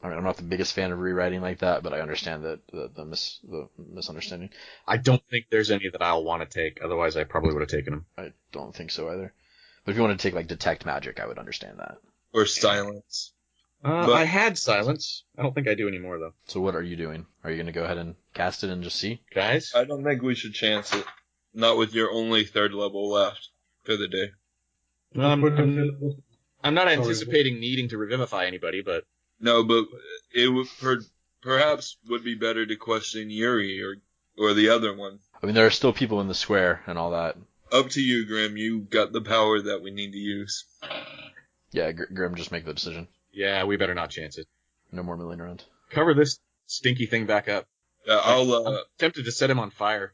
I mean, I'm not the biggest fan of rewriting like that, but I understand the misunderstanding. I don't think there's any that I'll want to take. Otherwise, I probably would have taken them. I don't think so either. But if you want to take like Detect Magic, I would understand that. Or silence. I had silence. I don't think I do anymore, though. So what are you doing? Are you going to go ahead and cast it and just see? Guys? I don't think we should chance it. Not with your only third level left for the day. I'm not anticipating needing to revivify anybody, but... No, but it would perhaps would be better to question Yuri or the other one. I mean, there are still people in the square and all that. Up to you, Grim. You got the power that we need to use. Yeah, Grim, just make the decision. Yeah, we better not chance it. No more milling around. Cover this stinky thing back up. I'm tempted to set him on fire.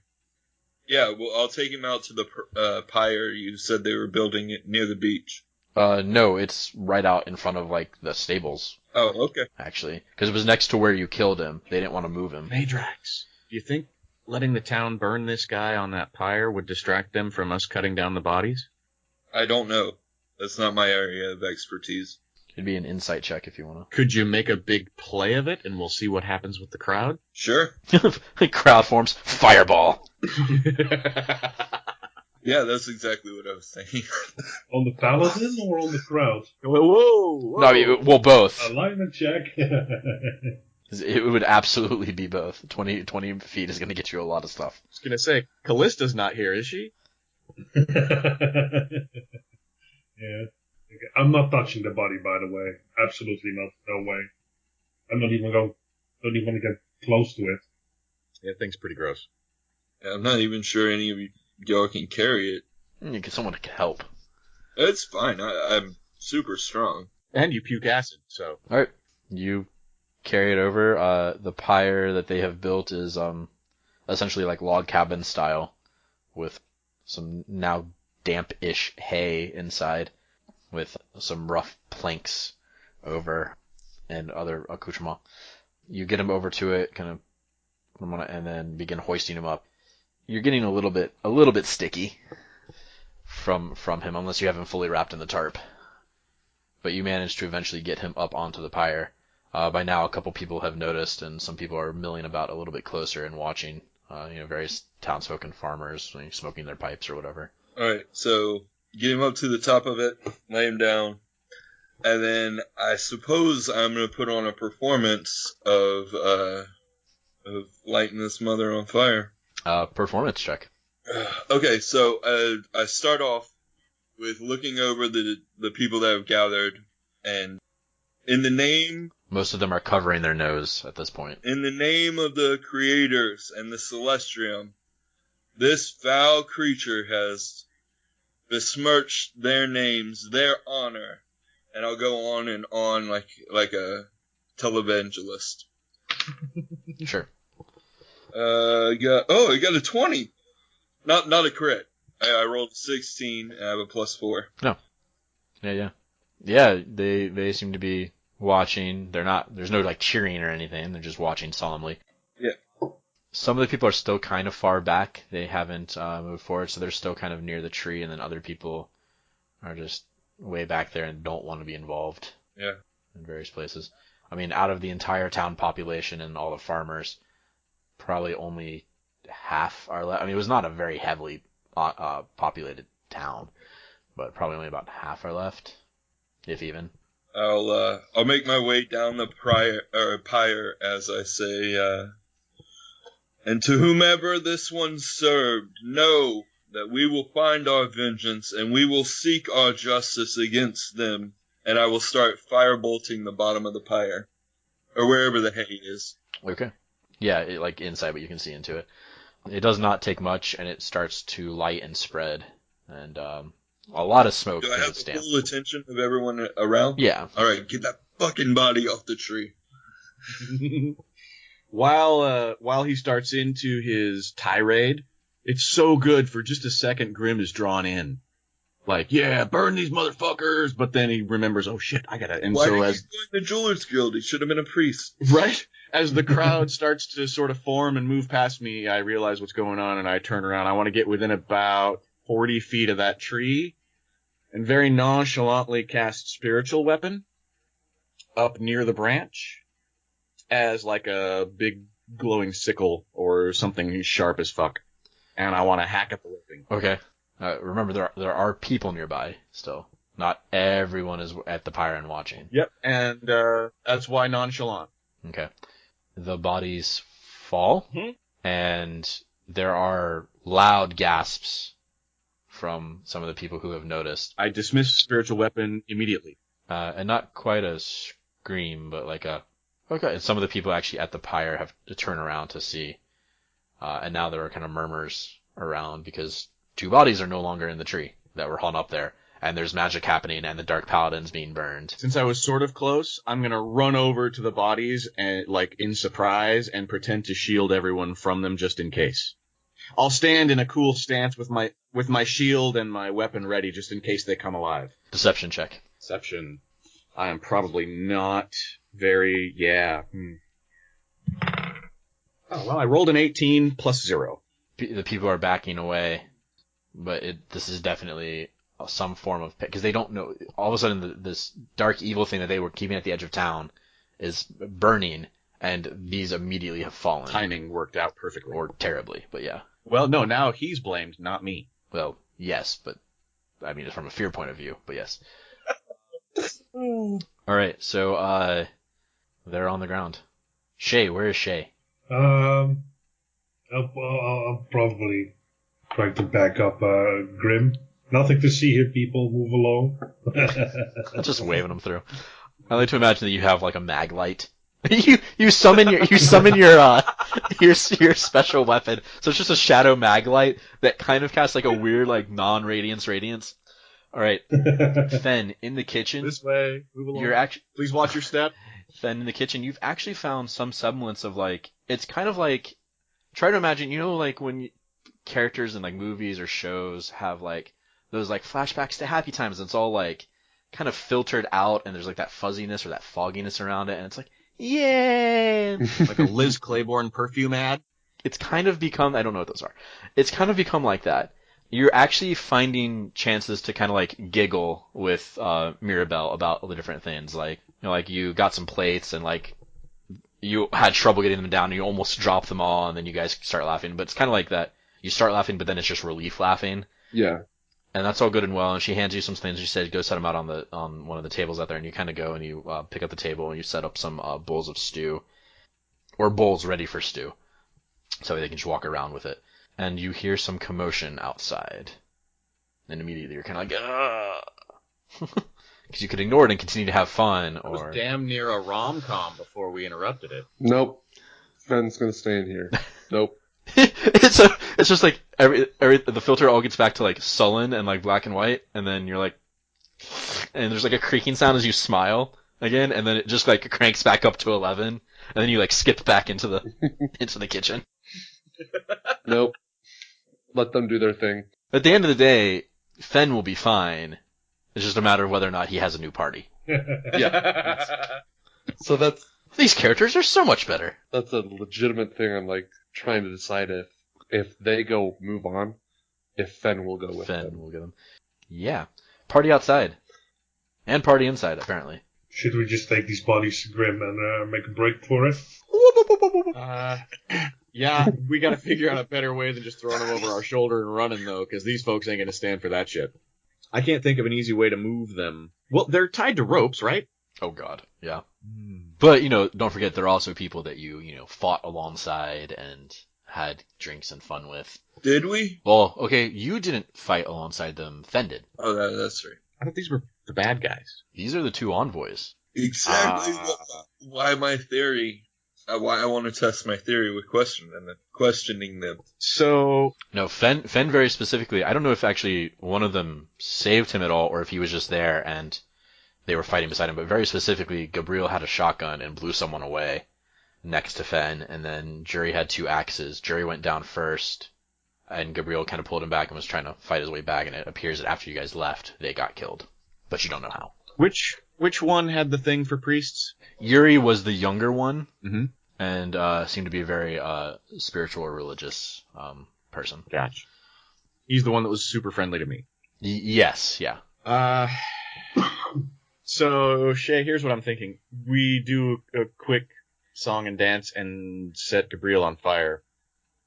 Yeah, well, I'll take him out to the pyre you said they were building it near the beach. No, it's right out in front of, like, the stables. Oh, okay. Actually. Because it was next to where you killed him. They didn't want to move him. Meidrax, do you think letting the town burn this guy on that pyre would distract them from us cutting down the bodies? I don't know. That's not my area of expertise. It'd be an insight check if you want to. Could you make a big play of it, and we'll see what happens with the crowd? Sure. The crowd forms. Fireball! Yeah, that's exactly what I was thinking. On the paladin or on the crowd? Whoa! No, I mean, well, both. Alignment check. It would absolutely be both. 20 feet is going to get you a lot of stuff. I was gonna say, Callista's not here, is she? Yeah. Okay. I'm not touching the body, by the way. Absolutely not. No way. I'm not even don't even want to get close to it. Yeah, thing's pretty gross. I'm not even sure any of y'all can carry it. You get someone to help. It's fine. I'm super strong. And you puke acid, so. Alright. You carry it over. The pyre that they have built is essentially like log cabin style, with some now damp-ish hay inside, with some rough planks over and other accoutrements. You get him over to it, kind of, and then begin hoisting him up. You're getting a little bit sticky from him, unless you have him fully wrapped in the tarp. But you manage to eventually get him up onto the pyre. By now, a couple people have noticed, and some people are milling about a little bit closer and watching. Various townsfolk and farmers smoking their pipes or whatever. Alright, so get him up to the top of it, lay him down, and then I suppose I'm going to put on a performance of lighting this mother on fire. Performance check. Okay, so I start off with looking over the people that have gathered, and in the name... Most of them are covering their nose at this point. In the name of the creators and the Celestium, this foul creature has besmirched their names, their honor, and I'll go on and on like a televangelist. Sure. I got a 20. Not a crit. I rolled a 16 and I have a +4. No. Yeah, they seem to be watching. There's no cheering or anything. They're just watching solemnly. Yeah. Some of the people are still kind of far back. They haven't moved forward, so they're still kind of near the tree, and then other people are just way back there and don't want to be involved. Yeah. In various places. I mean, out of the entire town population and all the farmers, probably only half are left. I mean, it was not a very heavily populated town, but probably only about half are left, if even. I'll make my way down the pyre as I say, and to whomever this one served, know that we will find our vengeance and we will seek our justice against them. And I will start firebolting the bottom of the pyre, or wherever the hay is. Okay. Yeah, inside, but you can see into it. It does not take much, and it starts to light and spread, and a lot of smoke. Do I have the full attention of everyone around? Yeah. All right, get that fucking body off the tree. While he starts into his tirade, it's so good for just a second. Grim is drawn in, yeah, burn these motherfuckers. But then he remembers, oh shit, I gotta. And Why so did as he join the Jewelers Guild? He should have been a priest. right as the crowd starts to sort of form and move past me, I realize what's going on, and I turn around. I want to get within about 40 feet of that tree, and very nonchalantly cast Spiritual Weapon up near the branch as a big glowing sickle or something sharp as fuck. And I want to hack at the whipping. Okay. Remember, there are people nearby still. Not everyone is at the pyre and watching. Yep, and that's why nonchalant. Okay. The bodies fall, and there are loud gasps from some of the people who have noticed. I dismiss Spiritual Weapon immediately. And not quite a scream, but okay. And some of the people actually at the pyre have to turn around to see. And now there are kind of murmurs around because 2 bodies are no longer in the tree that were hung up there. And there's magic happening and the Dark Paladin's being burned. Since I was sort of close, I'm gonna run over to the bodies and, in surprise, and pretend to shield everyone from them just in case. I'll stand in a cool stance with my shield and my weapon ready just in case they come alive. Deception check. Deception. I am probably not very, Oh, well, I rolled an 18 plus 0. The people are backing away, but this is definitely some form of... Because they don't know... All of a sudden, this dark evil thing that they were keeping at the edge of town is burning, and these immediately have fallen. Timing worked out perfectly. Or terribly, but yeah. Well, no, now he's blamed, not me. Well, yes, but I mean, it's from a fear point of view, but yes. All right, so they're on the ground. Shae, where is Shae? I'll probably try to back up Grim. Nothing to see here, people. Move along. Just waving them through. I like to imagine that you have like a mag light. you summon your special weapon. So it's just a shadow mag light that kind of casts like a weird like radiance. All right, Phen in the kitchen. This way. Move along. Please watch your step. Phen in the kitchen. You've actually found some semblance of like it's kind of like try to imagine like when characters in like movies or shows have like those like flashbacks to happy times. And it's all like kind of filtered out, and there's like that fuzziness or that fogginess around it, and it's like yay, like a Liz Claiborne perfume ad. It's kind of become I don't know what those are. It's kind of become like that. You're actually finding chances to kind of like giggle with Mirabelle about all the different things. Like like you got some plates and like you had trouble getting them down, and you almost dropped them all, and then you guys start laughing. But it's kind of like that. You start laughing, but then it's just relief laughing. Yeah. And that's all good and well. And she hands you some things. She said, "Go set them out on one of the tables out there." And you kind of go and you pick up the table and you set up some bowls of stew, or bowls ready for stew, so they can just walk around with it. And you hear some commotion outside, and immediately you're kind of like, "Ah," because you could ignore it and continue to have fun. It was damn near a rom-com before we interrupted it. Nope. Phen's gonna stay in here. Nope. It's just like the filter all gets back to like sullen and like black and white, and then you're like, and there's like a creaking sound as you smile again, and then it just like cranks back up to 11, and then you like skip back into the kitchen. Nope. Let them do their thing. At the end of the day, Phen will be fine. It's just a matter of whether or not he has a new party. Yeah. So these characters are so much better. That's a legitimate thing. I'm like trying to decide if they go move on, if Phen will go with them. Phen will get them. Yeah. Party outside. And party inside, apparently. Should we just take these bodies to Grim and make a break for it? Yeah, we gotta figure out a better way than just throwing them over our shoulder and running, though, because these folks ain't gonna stand for that shit. I can't think of an easy way to move them. Well, they're tied to ropes, right? Oh god, yeah. But, don't forget, they're also people that you fought alongside and had drinks and fun with. Did we? Well, okay, you didn't fight alongside them, Phen did. Oh, that's right. I thought these were the bad guys. These are the two envoys. Exactly why my theory, why I want to test my theory with questioning them. So... No, Phen very specifically, I don't know if actually one of them saved him at all, or if he was just there and they were fighting beside him, but very specifically, Gabriel had a shotgun and blew someone away next to Phen, and then Jury had 2 axes. Jury went down first, and Gabriel kind of pulled him back and was trying to fight his way back, and it appears that after you guys left, they got killed. But you don't know how. Which one had the thing for priests? Yuri was the younger one, mm-hmm. and seemed to be a very spiritual or religious person. Gotcha. He's the one that was super friendly to me. Yes, yeah. So, Shae, here's what I'm thinking. We do a quick song and dance and set Gabriel on fire,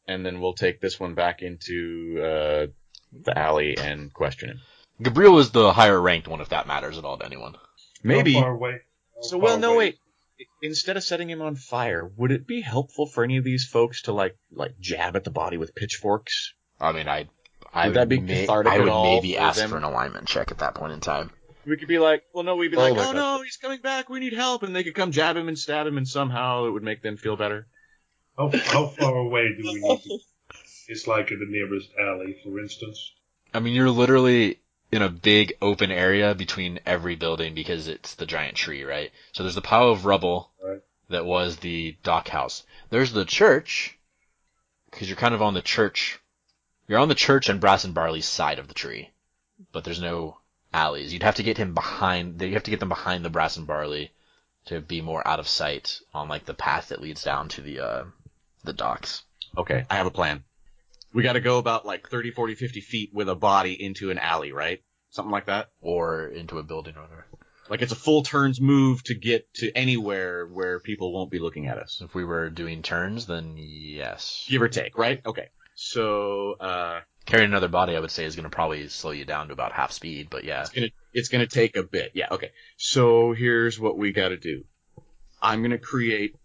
and then we'll take this one back into the alley and question him. Gabriel is the higher ranked one, if that matters at all to anyone. Maybe. How far away? Wait. Instead of setting him on fire, would it be helpful for any of these folks to like jab at the body with pitchforks? I mean, would that be cathartic I would at all maybe ask for an alignment check at that point in time. We could be like, oh no, he's coming back, we need help, and they could come jab him and stab him, and somehow it would make them feel better. How far away do we need to... It's like in the nearest alley, for instance. I mean, you're literally in a big open area between every building because it's the giant tree, right? So there's the pile of rubble that was the dock house. There's the church, because you're kind of on the church. You're on the church and Brass and Barley's side of the tree, but there's no alleys. You'd have to get him behind. You have to get them behind the Brass and Barley to be more out of sight on like the path that leads down to the docks. Okay, I have a plan. We got to go about like 30, 40, 50 feet with a body into an alley, right? Something like that? Or into a building or whatever. Like it's a full turns move to get to anywhere where people won't be looking at us. If we were doing turns, then yes. Give or take, right? Okay. So, Carrying another body, I would say, is going to probably slow you down to about half speed, but yeah. It's gonna take a bit. Yeah, okay. So here's what we gotta do. I'm gonna create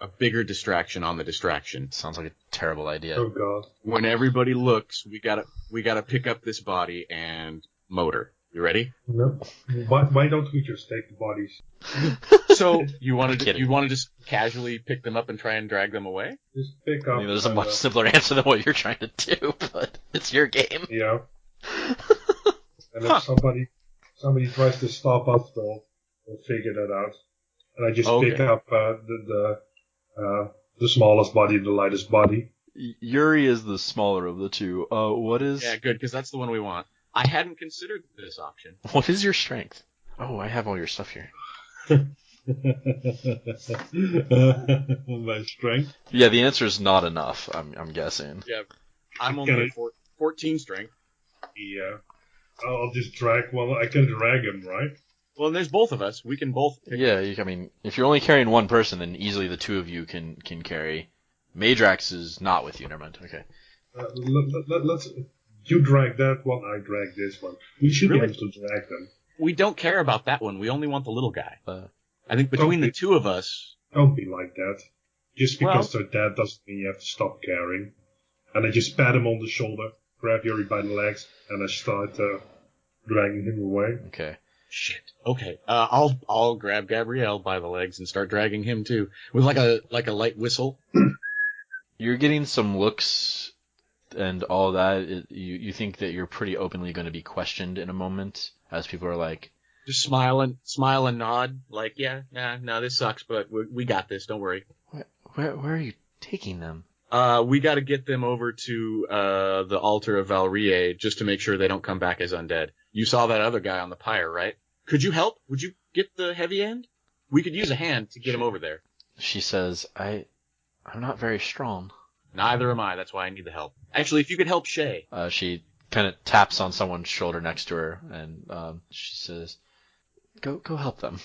a bigger distraction on the distraction. Sounds like a terrible idea. Oh god. When everybody looks, we gotta pick up this body and motor. You ready? No. Why don't we just take the bodies? So you want Kidding. to just casually pick them up and try and drag them away? Just pick up. I mean, there's a much simpler answer than what you're trying to do, but it's your game. Yeah. And if somebody tries to stop us, we'll figure that out. And I just pick up the smallest body, the lightest body. Yuri is the smaller of the two. What is... Yeah, good, because that's the one we want. I hadn't considered this option. What is your strength? Oh, I have all your stuff here. My strength? Yeah, the answer is not enough, I'm guessing. Yeah, I'm only 14 strength. Yeah. I'll just drag one. I can drag him, right? Well, and there's both of us. We can both pick Yeah, I mean, if you're only carrying one person, then easily the two of you can carry. Meidrax is not with you, never mind. Okay. Let's... You drag that one, I drag this one. We should be able to drag them. We don't care about that one. We only want the little guy. I think between the two of us... Don't be like that. Just because they're dead doesn't mean you have to stop caring. And I just pat him on the shoulder, grab Yuri by the legs, and I start dragging him away. Okay. Shit. Okay. I'll grab Gabrielle by the legs and start dragging him too, with like a light whistle. You're getting some looks and all that. You think that you're pretty openly going to be questioned in a moment, as people are like, just smile and nod, like, yeah, no, this sucks, but we got this. Don't worry. Where are you taking them? We got to get them over to the altar of Valryrie just to make sure they don't come back as undead. You saw that other guy on the pyre, right? Could you help? Would you get the heavy end? We could use a hand to get him over there. She says, I'm not very strong. Neither am I. That's why I need the help. Actually, if you could help Shae. She kind of taps on someone's shoulder next to her, and she says, Go help them.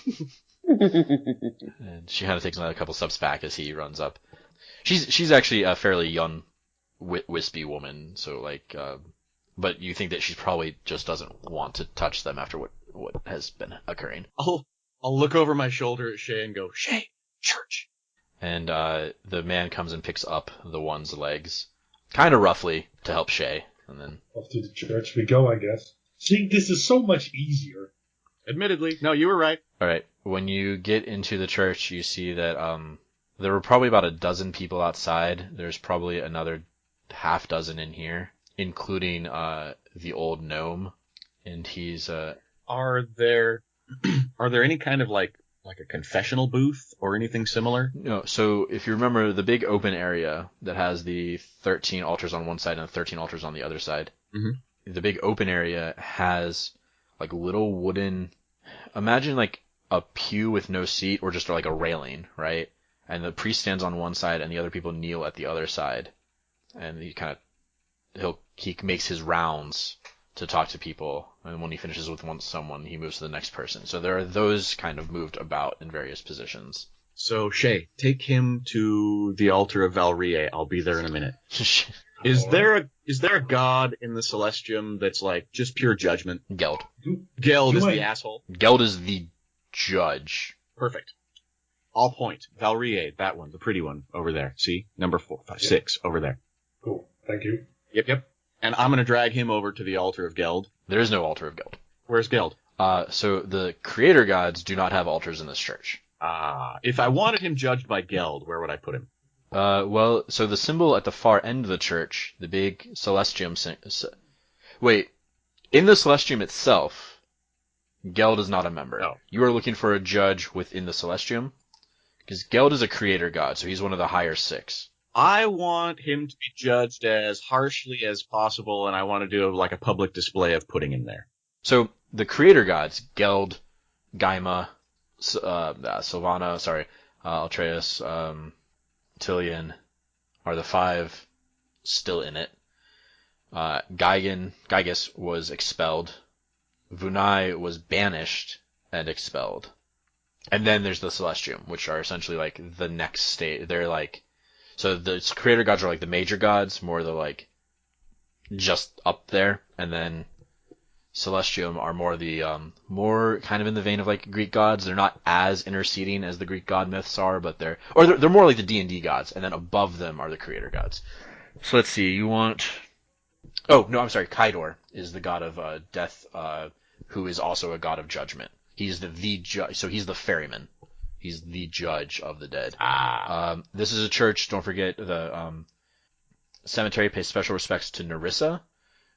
And she kind of takes another couple steps back as he runs up. She's actually a fairly young, wispy woman, so like, but you think that she probably just doesn't want to touch them after what has been occurring. I'll look over my shoulder at Shae and go, Shae, church. And the man comes and picks up the one's legs, kind of roughly, to help Shae, and then off to the church we go, I guess. See, this is so much easier. Admittedly, no, you were right. All right. When you get into the church, you see that there were probably about a dozen people outside. There's probably another half dozen in here, including the old gnome, and he's Are there any kind of like a confessional booth or anything similar? No. So if you remember the big open area that has the 13 altars on one side and the 13 altars on the other side, the big open area has like little wooden. Imagine like a pew with no seat, or just like a railing, right? And the priest stands on one side, and the other people kneel at the other side. And he makes his rounds to talk to people, and when he finishes with someone, he moves to the next person. So there are those kind of moved about in various positions. So Shae, take him to the altar of Valryrie. I'll be there in a minute. Is there a god in the Celestium that's like just pure judgment? Geld. Geld is the asshole. Geld is the judge. Perfect. I'll point. Valryrie, that one, the pretty one, over there. See? Number 4, 5, 6, over there. Cool. Thank you. Yep. And I'm going to drag him over to the altar of Geld. There is no altar of Geld. Where's Geld? So the creator gods do not have altars in this church. If I wanted him judged by Geld, where would I put him? Well, so the symbol at the far end of the church, the big Celestium... Wait, in the Celestium itself, Geld is not a member. No. You are looking for a judge within the Celestium? Because Geld is a creator god, so he's one of the higher 6. I want him to be judged as harshly as possible, and I want to do like a public display of putting him there. So the creator gods, Geld, Gaima, Sylvana, Altreus, Tillian, are the 5 still in it. Gygas was expelled. Vunai was banished and expelled. And then there's the Celestium, which are essentially like the next state. They're like, so the creator gods are like the major gods, more the like just up there, and then Celestium are more the more kind of in the vein of like Greek gods. They're not as interceding as the Greek god myths are, but they're more like the D&D gods, and then above them are the creator gods. So let's see. You want? Oh no, I'm sorry. Kaidor is the god of death, who is also a god of judgment. He's the judge. So he's the ferryman. He's the judge of the dead. This is a church. Don't forget the cemetery pays special respects to Nerissa,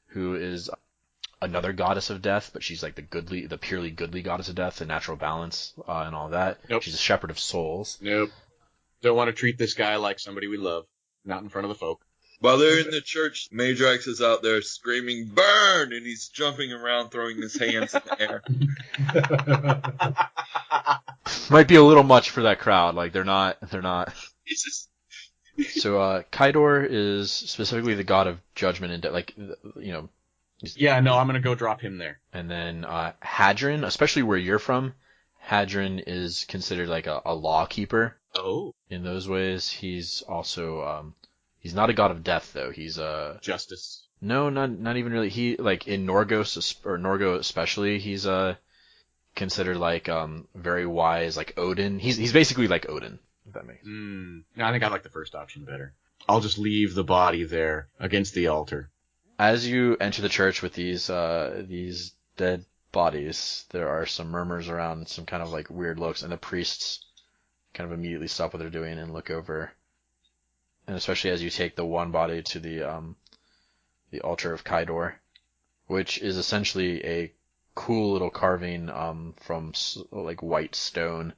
who is another goddess of death, but she's like the purely goodly goddess of death, the natural balance, and all that. Nope. She's a shepherd of souls. Nope. Don't want to treat this guy like somebody we love. Not in front of the folk. While they're in the church, Meidrax is out there screaming, "Burn!" and he's jumping around, throwing his hands in the air. Might be a little much for that crowd. Like they're not. It's just... So Kaidor is specifically the god of judgment and like Yeah, no, I'm gonna go drop him there. And then Hadron, especially where you're from, Hadron is considered like a law keeper. Oh. In those ways, he's also he's not a god of death though. He's Justice. No, not even really. He like in Norgo especially, he's considered like very wise, like Odin. He's basically like Odin, if that makes. No, I think I like the first option better. I'll just leave the body there against the altar. As you enter the church with these dead bodies, there are some murmurs around, some kind of like weird looks, and the priests kind of immediately stop what they're doing and look over. And especially as you take the one body to the altar of Kaidor, which is essentially a cool little carving from like white stone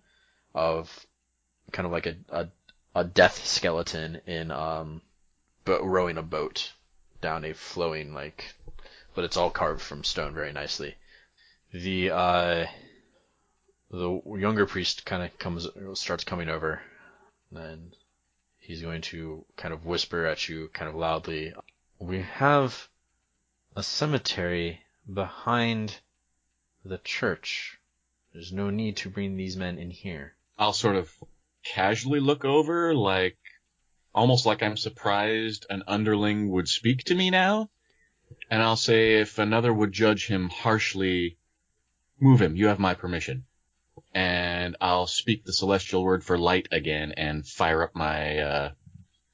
of kind of like a death skeleton in but rowing a boat down a flowing but it's all carved from stone very nicely. The younger priest kind of starts coming over, and he's going to kind of whisper at you kind of loudly. We have a cemetery behind the church. There's no need to bring these men in here. I'll sort of casually look over, almost like I'm surprised an underling would speak to me now. And I'll say, if another would judge him harshly, move him. You have my permission. And I'll speak the celestial word for light again and fire up my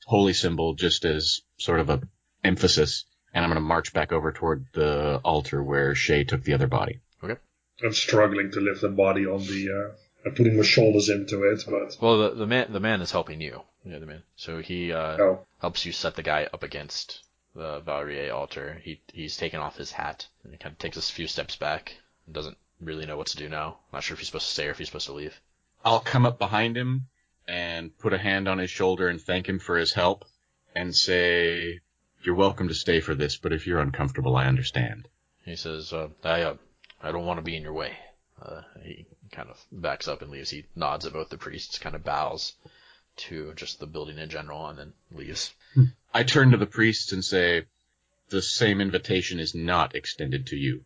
holy symbol just as sort of a emphasis. And I'm going to march back over toward the altar where Shae took the other body. Okay. I'm struggling to lift the body on the... I'm putting my shoulders into it, but... Well, the man is helping you. The other man. So he helps you set the guy up against the Valrier altar. He's taken off his hat, and he kind of takes a few steps back and doesn't really know what to do now. Not sure if he's supposed to stay or if he's supposed to leave. I'll come up behind him and put a hand on his shoulder and thank him for his help and say, "You're welcome to stay for this, but if you're uncomfortable, I understand." He says, I don't want to be in your way. He kind of backs up and leaves. He nods at both the priests, kind of bows to just the building in general, and then leaves. I turn to the priests and say, "The same invitation is not extended to you."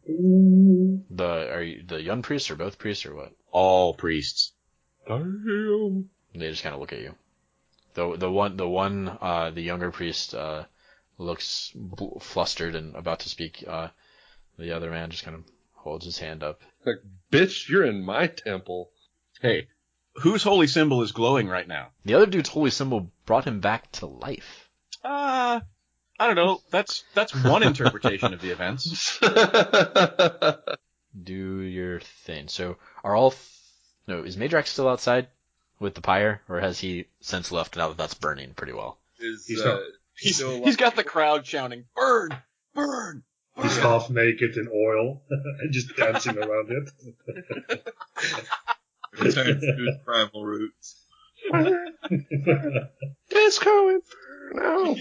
Are you the young priests or both priests or what? All priests. Damn. They just kind of look at you. The younger priest looks flustered and about to speak. The other man just kind of holds his hand up. Like, bitch, you're in my temple. Hey, whose holy symbol is glowing right now? The other dude's holy symbol brought him back to life. I don't know. That's one interpretation of the events. Do your thing. So is Meidrax still outside with the pyre, or has he since left now that that's burning pretty well? He's got the crowd shouting, "Burn! Burn!" He's half naked in oil and just dancing around it. Returns to his primal roots. Disco Inferno!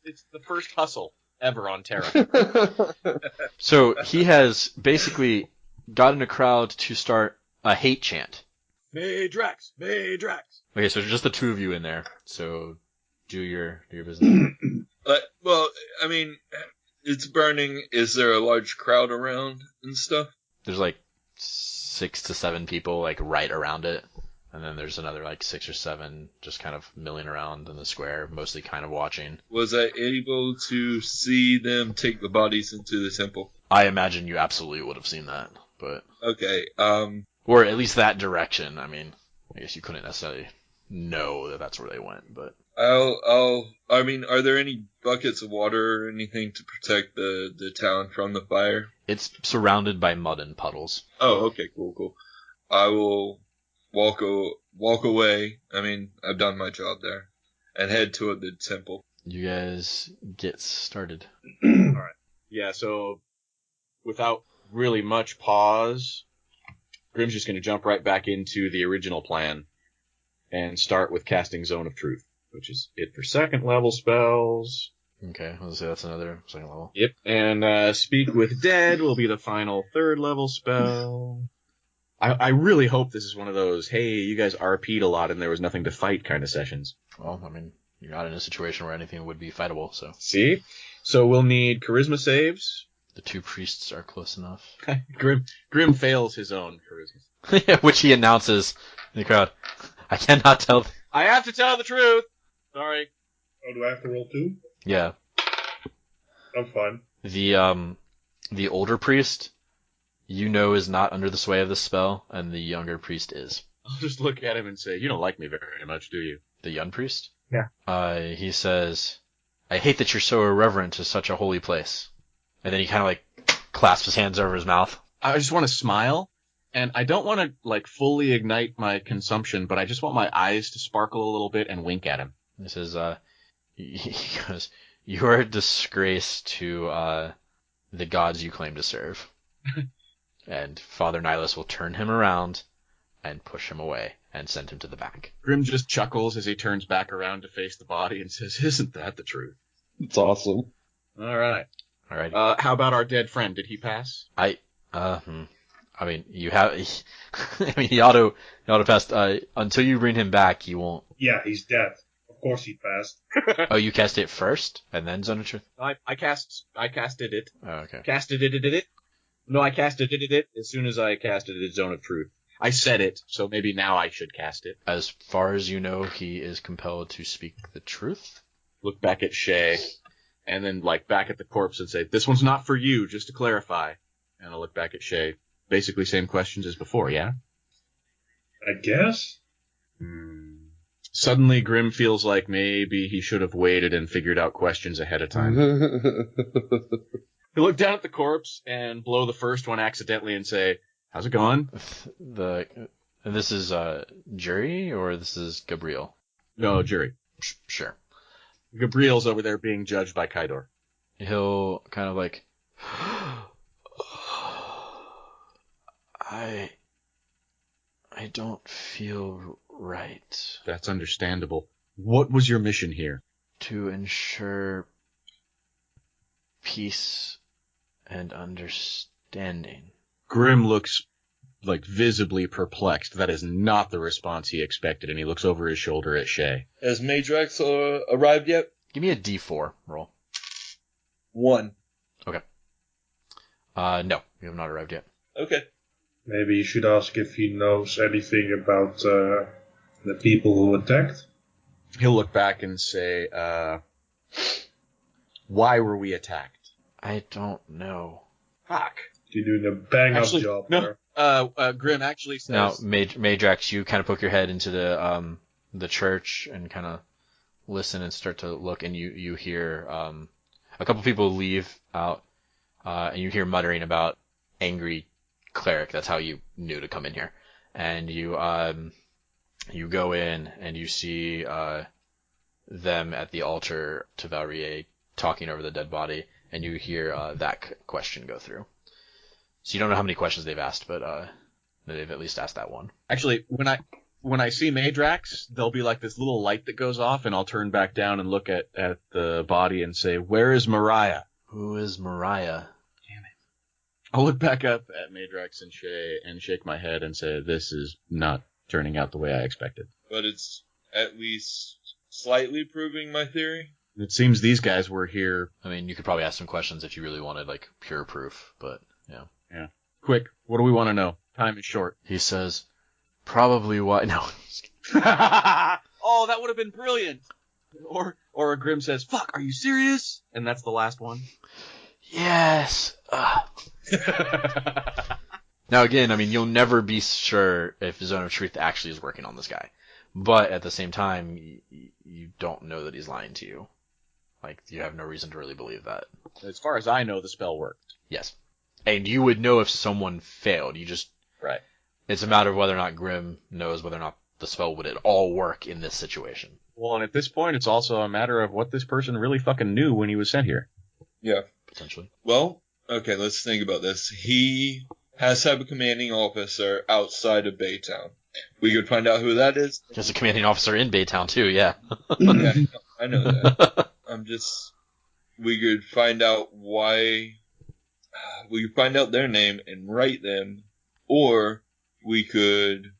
It's the first hustle ever on Terra. So he has basically gotten a crowd to start a hate chant. Meidrax! Meidrax! Okay, so just the two of you in there. So do your business. Well, I mean, it's burning. Is there a large crowd around and stuff? There's like 6 to 7 people like right around it. And then there's another like 6 or 7 just kind of milling around in the square, mostly kind of watching. Was I able to see them take the bodies into the temple? I imagine you absolutely would have seen that, but Okay. or at least that direction. I mean, I guess you couldn't necessarily know that that's where they went, but I mean, are there any buckets of water or anything to protect the town from the fire? it's surrounded by mud and puddles. Oh, okay, cool. I will walk away. I mean, I've done my job there, and head toward the temple. You guys get started. Yeah, so without really much pause, Grim's just going to jump right back into the original plan and start with casting Zone of Truth, which is it for second level spells. Okay, let's say that's another second level. Yep, and Speak with Dead will be the final third level spell. I really hope this is one of those, hey, you guys RP'd a lot and there was nothing to fight kind of sessions. Well, I mean, you're not in a situation where anything would be fightable, so. See? So we'll need charisma saves. The 2 priests are close enough. Grim fails his own charisma. Which he announces in the crowd. I cannot tell. I have to tell the truth! Sorry. Oh, do I have to roll 2? Yeah. I'm fine. The older priest, you know, is not under the sway of the spell, and the younger priest is. I'll just look at him and say, you don't like me very much, do you? The young priest? Yeah. He says, I hate that you're so irreverent to such a holy place. And then he kind of like clasps his hands over his mouth. I just want to smile, and I don't want to like fully ignite my consumption, but I just want my eyes to sparkle a little bit and wink at him. He says, he goes, you are a disgrace to the gods you claim to serve. And Father Nihilus will turn him around and push him away and send him to the back. Grim just chuckles as he turns back around to face the body and says, isn't that the truth? It's awesome. All right. All right. How about our dead friend? Did he pass? I mean, you have. I mean, he auto passed. Until you bring him back, he won't. Yeah, he's dead. Of course he passed. Oh, you cast it first and then Zone of Truth. I casted it. Oh, okay. Casted it. No, I casted it as soon as I casted it. Zone of Truth. I said it, so maybe now I should cast it. As far as you know, he is compelled to speak the truth. Look back at Shae, and then like back at the corpse and say, "This one's not for you," just to clarify. And I'll look back at Shae. Basically, same questions as before. Yeah. I guess. Suddenly, Grim feels like maybe he should have waited and figured out questions ahead of time. He'll look down at the corpse and blow the first one accidentally and say, "How's it going?" This is Jury or this is Gabriel? No, Jury. Sure. Gabriel's over there being judged by Kaidor. He'll kind of like, I don't feel right. That's understandable. What was your mission here? To ensure peace and understanding. Grim looks like visibly perplexed. That is not the response he expected, and he looks over his shoulder at Shae. Has Meidrax arrived yet? Give me a D4 roll. 1. Okay. No, we have not arrived yet. Okay. Maybe you should ask if he knows anything about the people who attacked. He'll look back and say, why were we attacked? I don't know. Fuck. You're doing a bang-up job there. Grim actually says... Now, Meidrax, you kind of poke your head into the church and kind of listen and start to look, and you hear a couple people leave out, and you hear muttering about angry cleric. That's how you knew to come in here. And you go in and you see them at the altar to Valrier talking over the dead body, and you hear that question go through. So you don't know how many questions they've asked, but they've at least asked that one. Actually, when I see Meidrax, there'll be like this little light that goes off, and I'll turn back down and look at the body and say, "Where is Mariah?" Who is Mariah? Damn it. I'll look back up at Meidrax and Shae and shake my head and say, "This is not turning out the way I expected." But it's at least slightly proving my theory. It seems these guys were here. I mean, you could probably ask some questions if you really wanted, like, pure proof, but, yeah. Yeah. Quick, what do we want to know? Time is short. He says, Probably why. No. Oh, that would have been brilliant. Or Grim says, "Fuck, are you serious?" And that's the last one. Yes. Now again, I mean, you'll never be sure if Zone of Truth actually is working on this guy, but at the same time, you don't know that he's lying to you. Like, you have no reason to really believe that. As far as I know, the spell worked. Yes, and you would know if someone failed. You just Right. It's a matter of whether or not Grim knows whether or not the spell would at all work in this situation. Well, and at this point, it's also a matter of what this person really fucking knew when he was sent here. Yeah. Potentially. Well, okay, let's think about this. He has to have a commanding officer outside of Baytown. We could find out who that is. There's a commanding officer in Baytown too, yeah. Yeah, I know that. We could find out why. We could find out their name and write them, or we could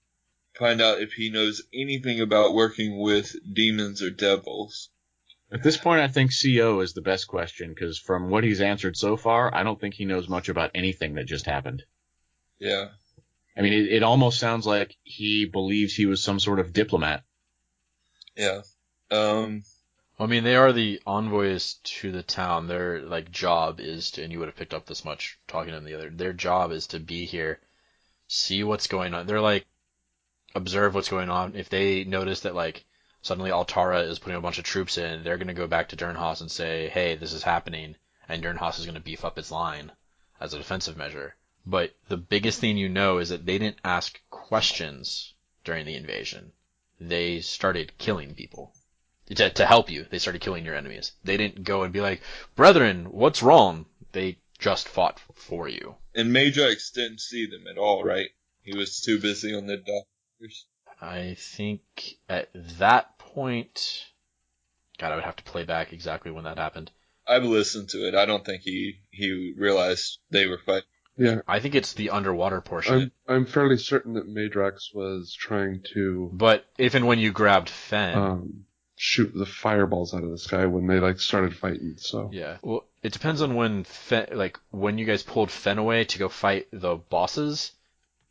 find out if he knows anything about working with demons or devils. At this point, I think CO is the best question, because from what he's answered so far, I don't think he knows much about anything that just happened. Yeah. I mean, it almost sounds like he believes he was some sort of diplomat. Yeah. I mean, they are the envoys to the town. Their job is to, and you would have picked up this much talking to them the other. Their job is to be here, see what's going on. They're observe what's going on. If they notice that suddenly Altara is putting a bunch of troops in, they're gonna go back to Dernhas and say, "Hey, this is happening," and Dernhas is gonna beef up its line as a defensive measure. But the biggest thing you know is that they didn't ask questions during the invasion. They started killing people. To help you, they started killing your enemies. They didn't go and be like, "Brethren, what's wrong?" They just fought for you. And Meidrax didn't see them at all, right? He was too busy on the doctors. I think at that point, God, I would have to play back exactly when that happened. I've listened to it. I don't think he realized they were fighting. Yeah, I think it's the underwater portion. I'm fairly certain that Meidrax was trying to But if and when you grabbed Phen, shoot the fireballs out of the sky when they started fighting. So yeah. Well, it depends on when when you guys pulled Phen away to go fight the bosses.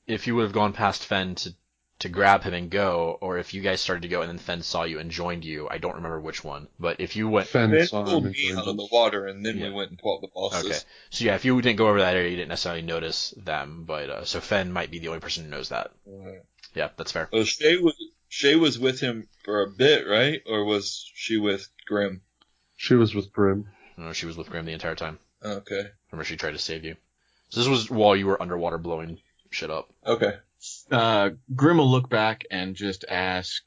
If you would have gone past Phen to grab him and go, or if you guys started to go and then Phen saw you and joined you, I don't remember which one. But if you went, Phen saw pulled him me and out of the water, and then we went and fought the bosses. okay, so yeah, if you didn't go over that area, you didn't necessarily notice them. But so Phen might be the only person who knows that. Yeah, that's fair. Well, Shae was with him for a bit, right? Or was she with Grim? She was with Grim. No, she was with Grim the entire time. Okay. Remember, she tried to save you. So this was while you were underwater blowing shit up. Okay. Grim will look back and just ask,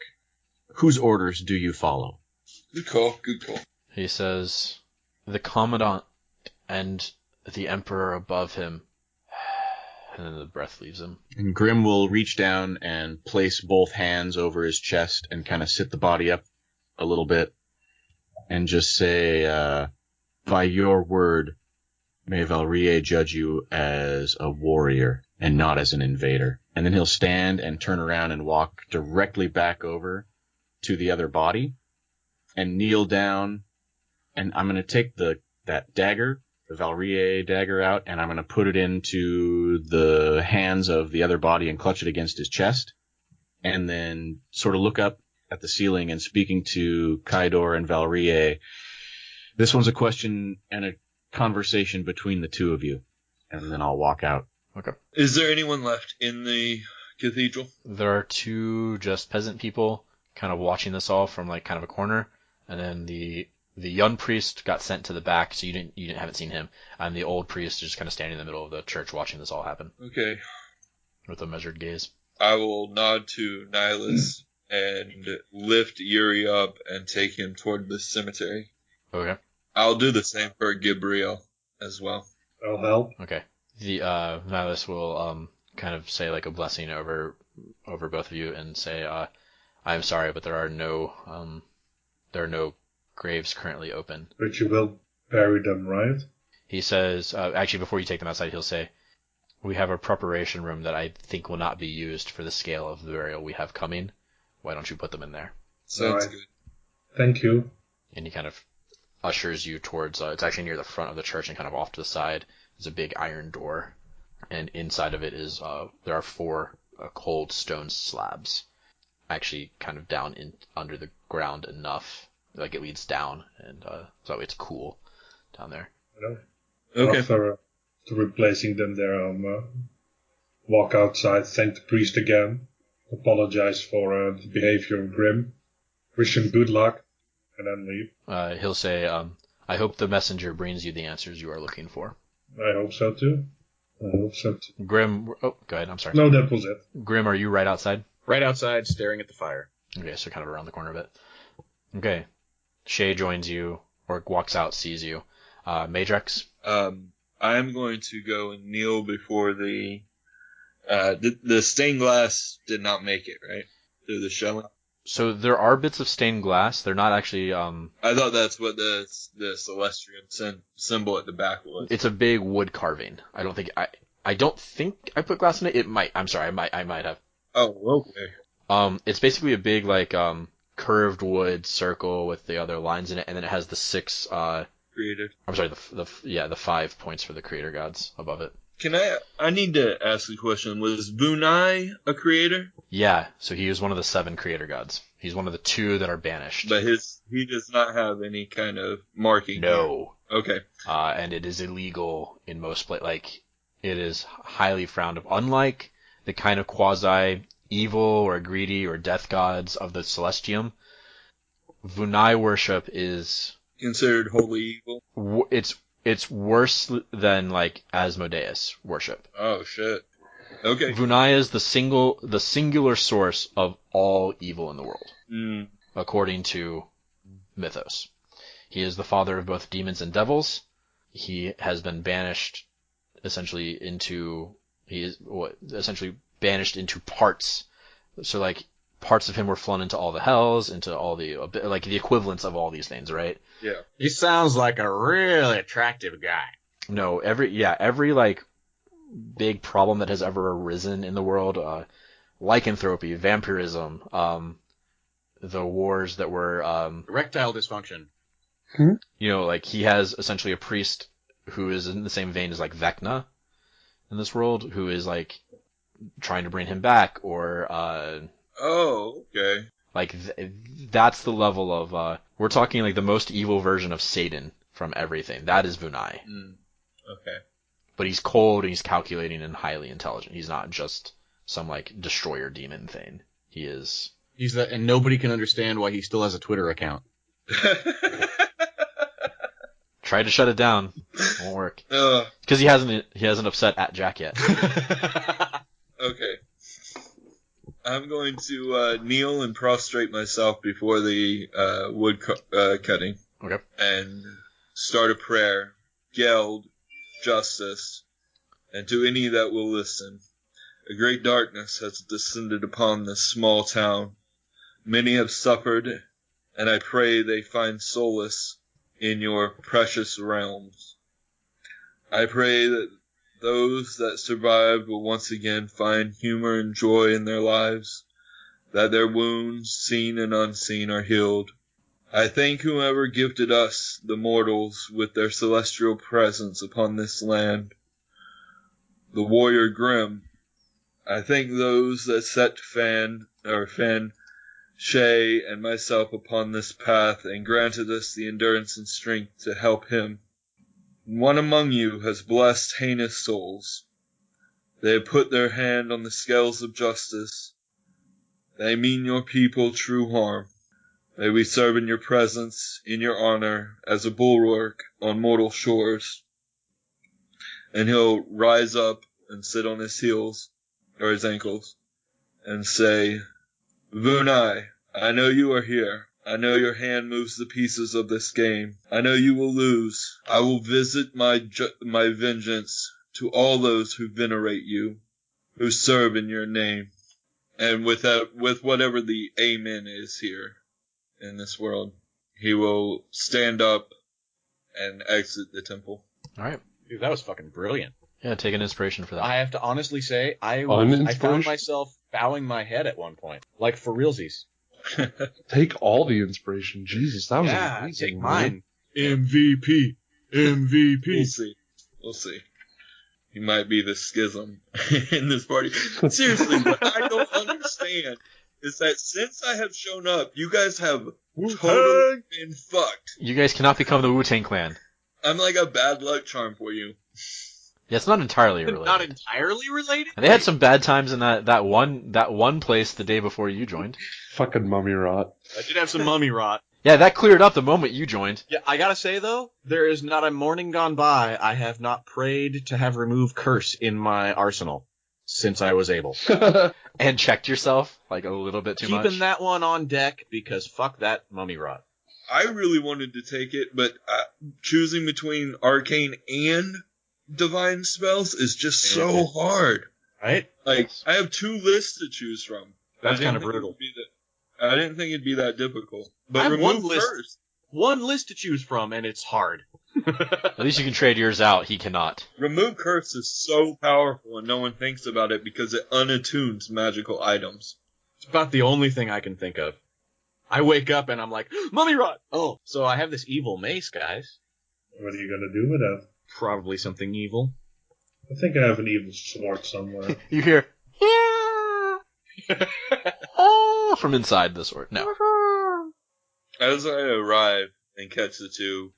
"Whose orders do you follow?" Good call. Good call. He says, "The Commandant and the Emperor above him." And then the breath leaves him. And Grim will reach down and place both hands over his chest and kind of sit the body up a little bit and just say, "By your word, may Valrier judge you as a warrior and not as an invader." And then he'll stand and turn around and walk directly back over to the other body and kneel down. And I'm going to take that dagger, the Valrier dagger, out, and I'm going to put it into the hands of the other body and clutch it against his chest. And then sort of look up at the ceiling and speaking to Kaidor and Valrier. "This one's a question and a conversation between the two of you." And then I'll walk out. Okay. Is there anyone left in the cathedral? There are two just peasant people kind of watching this all from kind of a corner, and then the young priest got sent to the back, so you haven't seen him, and the old priest is just kind of standing in the middle of the church watching this all happen Okay. with a measured gaze. I will nod to Nihilus and lift Yuri up and take him toward the cemetery. Okay. I'll do the same for Gabriel as well. I'll help. Okay. The Nihilus will kind of say a blessing over both of you and say, "I'm sorry, but there are no graves currently open." But you will bury them, right? He says, actually, before you take them outside, he'll say, "We have a preparation room that I think will not be used for the scale of the burial we have coming. Why don't you put them in there?" Sounds Alright. good. Thank you. And he kind of ushers you towards, it's actually near the front of the church and kind of off to the side. There's a big iron door, and inside of it is, there are 4 cold stone slabs, actually kind of down in under the ground enough, like it leads down, and so it's cool down there. Yeah. Okay. After replacing them there, walk outside, thank the priest again, apologize for the behavior of Grim, wish him good luck, and then leave. He'll say, I hope the messenger brings you the answers you are looking for. I hope so too. Grim, oh, go ahead, I'm sorry. No, that was it. Grim, are you right outside? Right outside, staring at the fire. Okay, so kind of around the corner a bit. Okay. Shae joins you, or walks out, sees you. Meidrax? I am going to go and kneel before the stained glass did not make it, right? Through the shelling. So there are bits of stained glass. They're not actually, I thought that's what the Celestian symbol at the back was. it's a big wood carving. I don't think I put glass in it. It might, I'm sorry, I might have. Oh, okay. It's basically a big, like, curved wood circle with the other lines in it, and then it has the 6, Creator. I'm sorry, the 5 points for the creator gods above it. I need to ask a question. Was Vunai a creator? Yeah, so he is one of the 7 creator gods. He's one of the 2 that are banished. But he does not have any kind of marking. No. Here. Okay. And it is illegal in most places. Like, it is highly frowned upon. Unlike the kind of quasi-evil or greedy or death gods of the Celestium, Vunai worship is Considered wholly evil? It's worse than, like, Asmodeus worship. Oh, shit. Okay. Vunai is the singular source of all evil in the world, according to mythos. He is the father of both demons and devils. He has been banished essentially into parts. So, like, parts of him were flown into all the hells, into all the, like, the equivalents of all these things, right? Yeah. He sounds like a really attractive guy. No, every like big problem that has ever arisen in the world, lycanthropy, vampirism, the wars that were, Erectile dysfunction. you know, like, he has essentially a priest who is in the same vein as, like, Vecna in this world, who is, like, trying to bring him back, or, Oh, okay. like, that's the level of, we're talking, like, the most evil version of Satan from everything. That is Vunai. Okay. But he's cold, and he's calculating, and highly intelligent. He's not just some, like, destroyer demon thing. He is... He's that, and nobody can understand why he still has a Twitter account. Tried to shut it down. Won't work. Because he hasn't upset at Jack yet. Okay. I'm going to kneel and prostrate myself before the wood cutting. Okay. And start a prayer. Geld, justice, and to any that will listen. A great darkness has descended upon this small town. Many have suffered, and I pray they find solace in your precious realms. I pray that those that survived will once again find humor and joy in their lives, that their wounds, seen and unseen, are healed. I thank whoever gifted us, the mortals, with their celestial presence upon this land. The warrior Grim. I thank those that set Phen, Shae, and myself upon this path, and granted us the endurance and strength to help him. One among you has blessed heinous souls. They have put their hand on the scales of justice. They mean your people true harm. May we serve in your presence, in your honor, as a bulwark on mortal shores. And he'll rise up and sit on his heels, or his ankles, and say, Vunai, I know you are here. I know your hand moves the pieces of this game. I know you will lose. I will visit my vengeance to all those who venerate you, who serve in your name. And with whatever the amen is here in this world, he will stand up and exit the temple. All right. Dude, that was fucking brilliant. Yeah, take an inspiration for that. I have to honestly say, I found myself bowing my head at one point. Like, for realsies. Take all the inspiration. Jesus, that was amazing. Take mine. MVP. We'll see. He might be the schism in this party. Seriously, what I don't understand is that since I have shown up, you guys have totally been fucked. You guys cannot become the Wu-Tang Clan. I'm like a bad luck charm for you. Yeah, it's not entirely related. Not entirely related? And they had some bad times in that one place the day before you joined. Fucking mummy rot. I did have some mummy rot. Yeah, that cleared up the moment you joined. Yeah, I gotta say though, there is not a morning gone by I have not prayed to have remove curse in my arsenal since I was able. And checked yourself, like, a little bit too much. Keeping that one on deck because fuck that mummy rot. I really wanted to take it, but choosing between arcane and divine spells is just so hard. Right? Like, I have 2 lists to choose from. That's I didn't kind of think brutal. I didn't think it'd be that difficult. But I have remove one list. curse. One list to choose from, and it's hard. At least you can trade yours out. He cannot. Remove curse is so powerful and no one thinks about it because it unattunes magical items. It's about the only thing I can think of. I wake up and I'm like, mummy rot! Oh, so I have this evil mace, guys. What are you gonna do with that? Probably something evil. I think I have an evil sword somewhere. You hear, oh, from inside the sword. No. As I arrive and catch the 2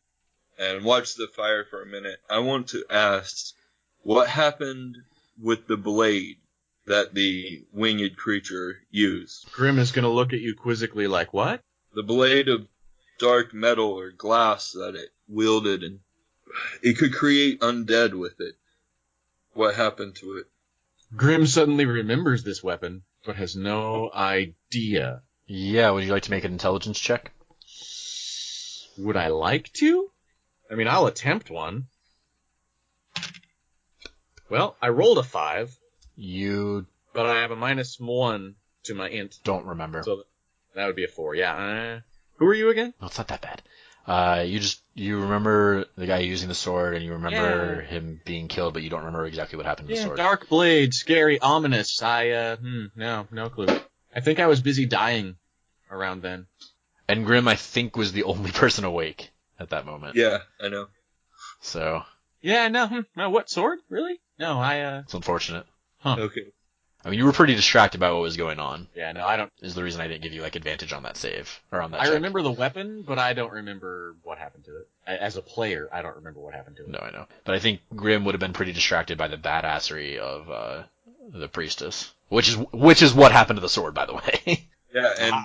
and watch the fire for a minute, I want to ask what happened with the blade that the winged creature used. Grim is gonna look at you quizzically like, what? The blade of dark metal or glass that it wielded, and it could create undead with it. What happened to it? Grim suddenly remembers this weapon, but has no idea. Yeah, would you like to make an intelligence check? Would I like to? I mean, I'll attempt one. Well, I rolled a 5, You but I have a -1 to my int, don't remember. so that would be a 4. Yeah. Who are you again? No, it's not that bad. You remember the guy using the sword, and you remember him being killed, but you don't remember exactly what happened to the sword. Dark blade, scary, ominous. No clue. I think I was busy dying around then. And Grim, I think, was the only person awake at that moment. Yeah, I know. So Yeah, no, what, sword? Really? No, it's unfortunate. Okay. I mean, you were pretty distracted by what was going on. Yeah, no, I don't. Is the reason I didn't give you like advantage on that save or on that. I check. remember the weapon, but I don't remember what happened to it. As a player, I don't remember what happened to it. No, I know. But I think Grim would have been pretty distracted by the badassery of the priestess, which is what happened to the sword, by the way. Yeah, and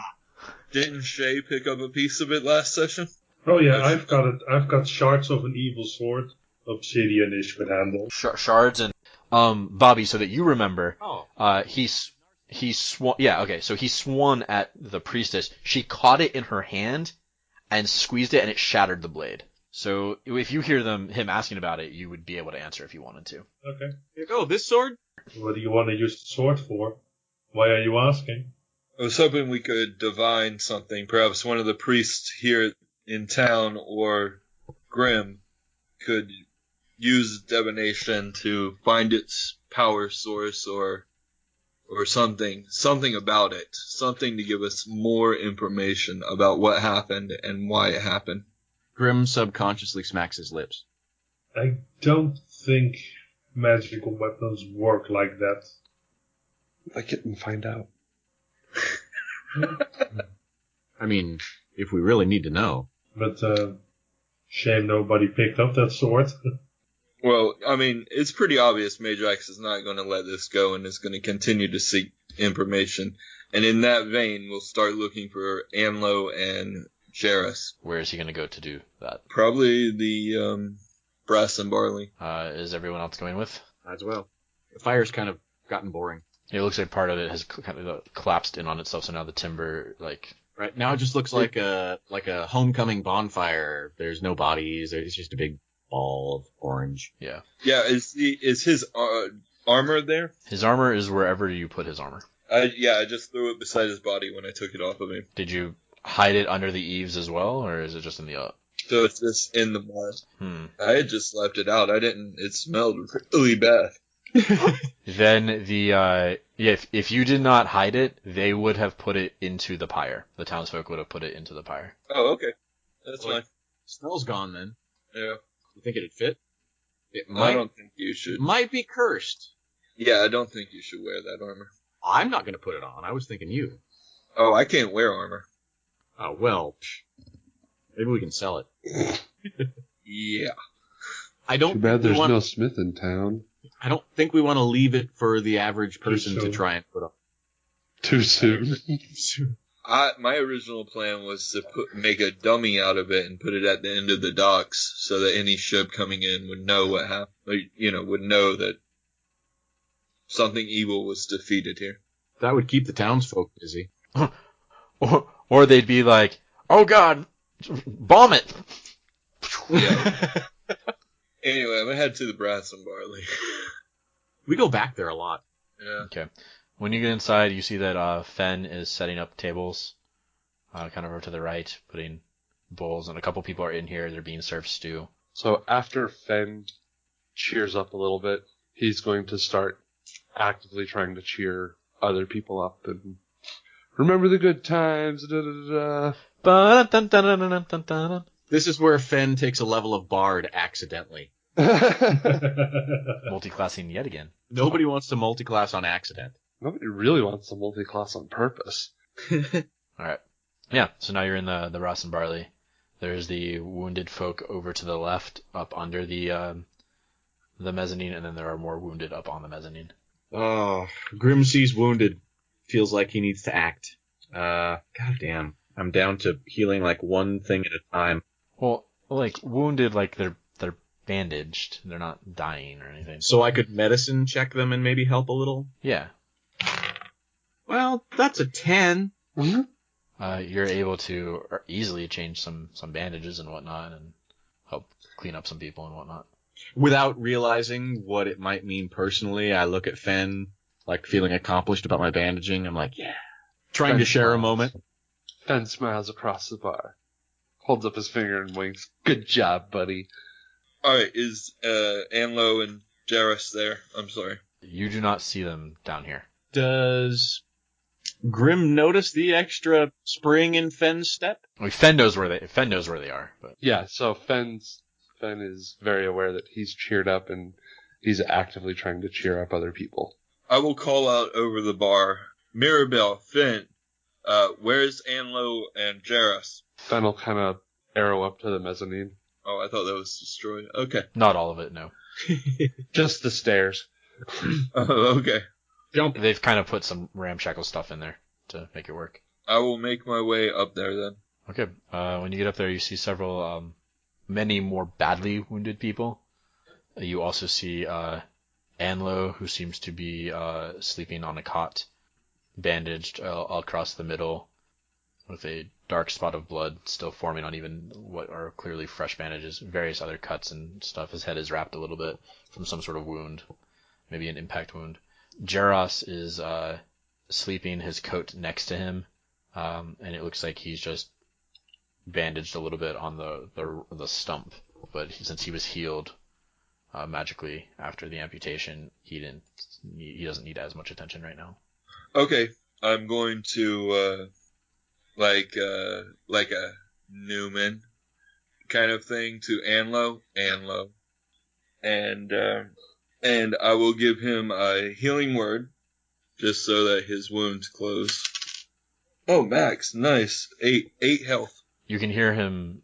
didn't Shae pick up a piece of it last session? Oh yeah, I've got it. I've got shards of an evil sword, obsidian-ish with handle. Shards and Bobby, so that you remember. Oh. He swung. Yeah, okay. So he swung at the priestess. She caught it in her hand and squeezed it, and it shattered the blade. So if you hear him asking about it, you would be able to answer if you wanted to. Okay. Oh, this sword? What do you want to use the sword for? Why are you asking? I was hoping we could divine something. Perhaps one of the priests here in town or Grim could use divination to find its power source or something about it. Something to give us more information about what happened and why it happened. Grim subconsciously smacks his lips. I don't think magical weapons work like that. Like it and find out. I mean, if we really need to know. But shame nobody picked up that sword. Well, I mean, it's pretty obvious Meidrax is not going to let this go and is going to continue to seek information. And in that vein, we'll start looking for Anlo and Jairus. Where is he going to go to do that? Probably the Brass and Barley. Is everyone else going with? As well. The fire's kind of gotten boring. It looks like part of it has kind of collapsed in on itself, so now the timber, like... Right, now it just looks like a homecoming bonfire. There's no bodies, it's just a big ball of orange. Yeah. Yeah, is his armor there? His armor is wherever you put his armor. I just threw it beside his body when I took it off of him. Did you hide it under the eaves as well, or is it just in the... So it's just in the mud. I had just left it out. It smelled really bad. Then if you did not hide it, they would have put it into the pyre. The townsfolk would have put it into the pyre. Oh, okay. That's fine. Smell's gone then. Yeah. You think it'd fit? It I might don't think you should. might be cursed. Yeah, I don't think you should wear that armor. I'm not going to put it on. I was thinking you. Oh, I can't wear armor. Oh, well, maybe we can sell it. Yeah. I don't Too bad think we there's want, no Smith in town. I don't think we want to leave it for the average person to soon. try and put on. Too soon. My original plan was to make a dummy out of it and put it at the end of the docks so that any ship coming in would know what happened. Would know that something evil was defeated here. That would keep the townsfolk busy. Or they'd be like, "Oh God, bomb it!" Yeah. Anyway, I'm gonna head to the Brass and Barley. We go back there a lot. Yeah. Okay. When you get inside, you see that Phen is setting up tables, kind of over to the right, putting bowls, and a couple people are in here. They're being served stew. So after Phen cheers up a little bit, he's going to start actively trying to cheer other people up and remember the good times. Da, da, da, Ba-dun-dun-dun-dun-dun-dun-dun. This is where Phen takes a level of bard accidentally. da. Multi-classing yet again. Nobody wants to multi-class on accident. Nobody really wants to multi-class on purpose. All right. Yeah. So now you're in the Ross and Barley. There's the wounded folk over to the left, up under the mezzanine, and then there are more wounded up on the mezzanine. Oh, Grim sees wounded. Feels like he needs to act. Goddamn. I'm down to healing like one thing at a time. Well, like wounded, like they're bandaged. They're not dying or anything. So I could medicine check them and maybe help a little? Yeah. Well, that's a 10. You're able to easily change some bandages and whatnot, and help clean up some people and whatnot. Without realizing what it might mean personally, I look at Phen, like feeling accomplished about my bandaging. I'm like, yeah. Trying to share a moment. Phen smiles across the bar, holds up his finger and winks. Good job, buddy. Alright, is Anlo and Jarrus there? I'm sorry. You do not see them down here. Does Grim notice the extra spring in Phen's step? I mean, Phen knows where they are, but Yeah, so Phen is very aware that he's cheered up and he's actively trying to cheer up other people. I will call out over the bar, Mirabelle, Phen, where's Anlo and Jarrus? Phen will kind of arrow up to the mezzanine. Oh, I thought that was destroyed. Okay. not all of it. No, Just the stairs. Oh, okay. they've kind of put some ramshackle stuff in there to make it work. I will make my way up there then. Okay. When you get up there, you see several, many more badly wounded people. You also see Anlo, who seems to be sleeping on a cot, bandaged all across the middle, with a dark spot of blood still forming on even what are clearly fresh bandages. Various other cuts and stuff. His head is wrapped a little bit from some sort of wound, maybe an impact wound. Jarrus is sleeping, his coat next to him, and it looks like he's just bandaged a little bit on the stump. But since he was healed magically after the amputation, he doesn't need as much attention right now. Okay, I'm going to, like a Newman kind of thing to Anlo, and I will give him a healing word, just so that his wounds close. Oh, Max, nice, 8 health. You can hear him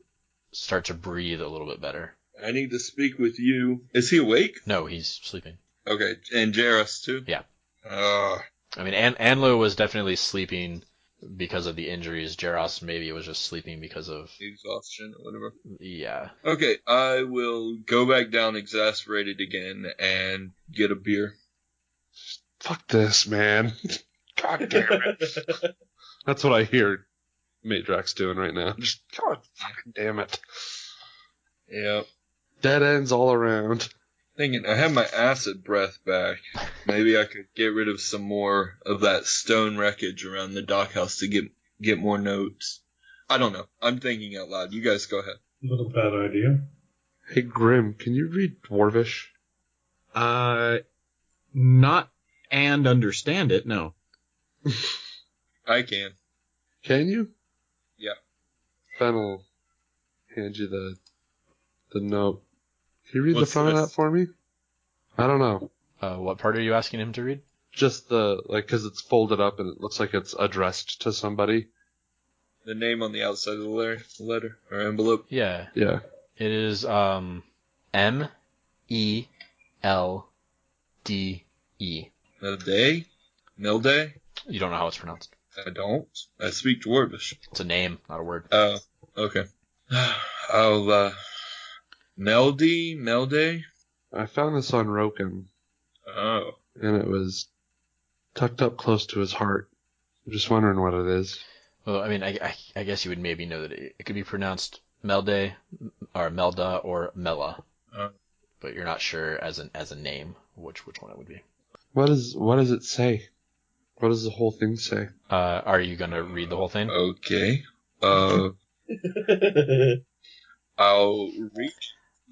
start to breathe a little bit better. I need to speak with you. Is he awake? No, he's sleeping. Okay, and Jarrus too? Yeah. Ah. I mean, Anlo was definitely sleeping because of the injuries. Jarrus maybe was just sleeping because of Exhaustion or whatever. Yeah. Okay, I will go back down exasperated again and get a beer. Fuck this, man. God damn it. That's what I hear Meidrax doing right now. Just, God fucking damn it. Yeah. Dead ends all around. Thinking, I have my acid breath back. Maybe I could get rid of some more of that stone wreckage around the dockhouse to get more notes. I don't know. I'm thinking out loud. You guys go ahead. Not a bad idea. Hey, Grim, can you read Dwarvish? Not and understand it, no. I can. Can you? Yeah. Phen will hand you the note. Can you read What's the front of this? that for me? I don't know. What part are you asking him to read? Just because it's folded up and it looks like it's addressed to somebody. The name on the outside of the letter or envelope. Yeah. Yeah. It is MELDE. Milday? Milday? You don't know how it's pronounced. I don't. I speak Dwarvish. It's a name, not a word. Oh, okay. I'll, Melde? I found this on Roken, Oh. and it was tucked up close to his heart. I'm just wondering what it is. Well, I mean, I guess you would maybe know that it could be pronounced Melde, or Melda, or Mela, but you're not sure as a name which one it would be. What does it say? What does the whole thing say? Are you gonna read the whole thing? Okay. I'll read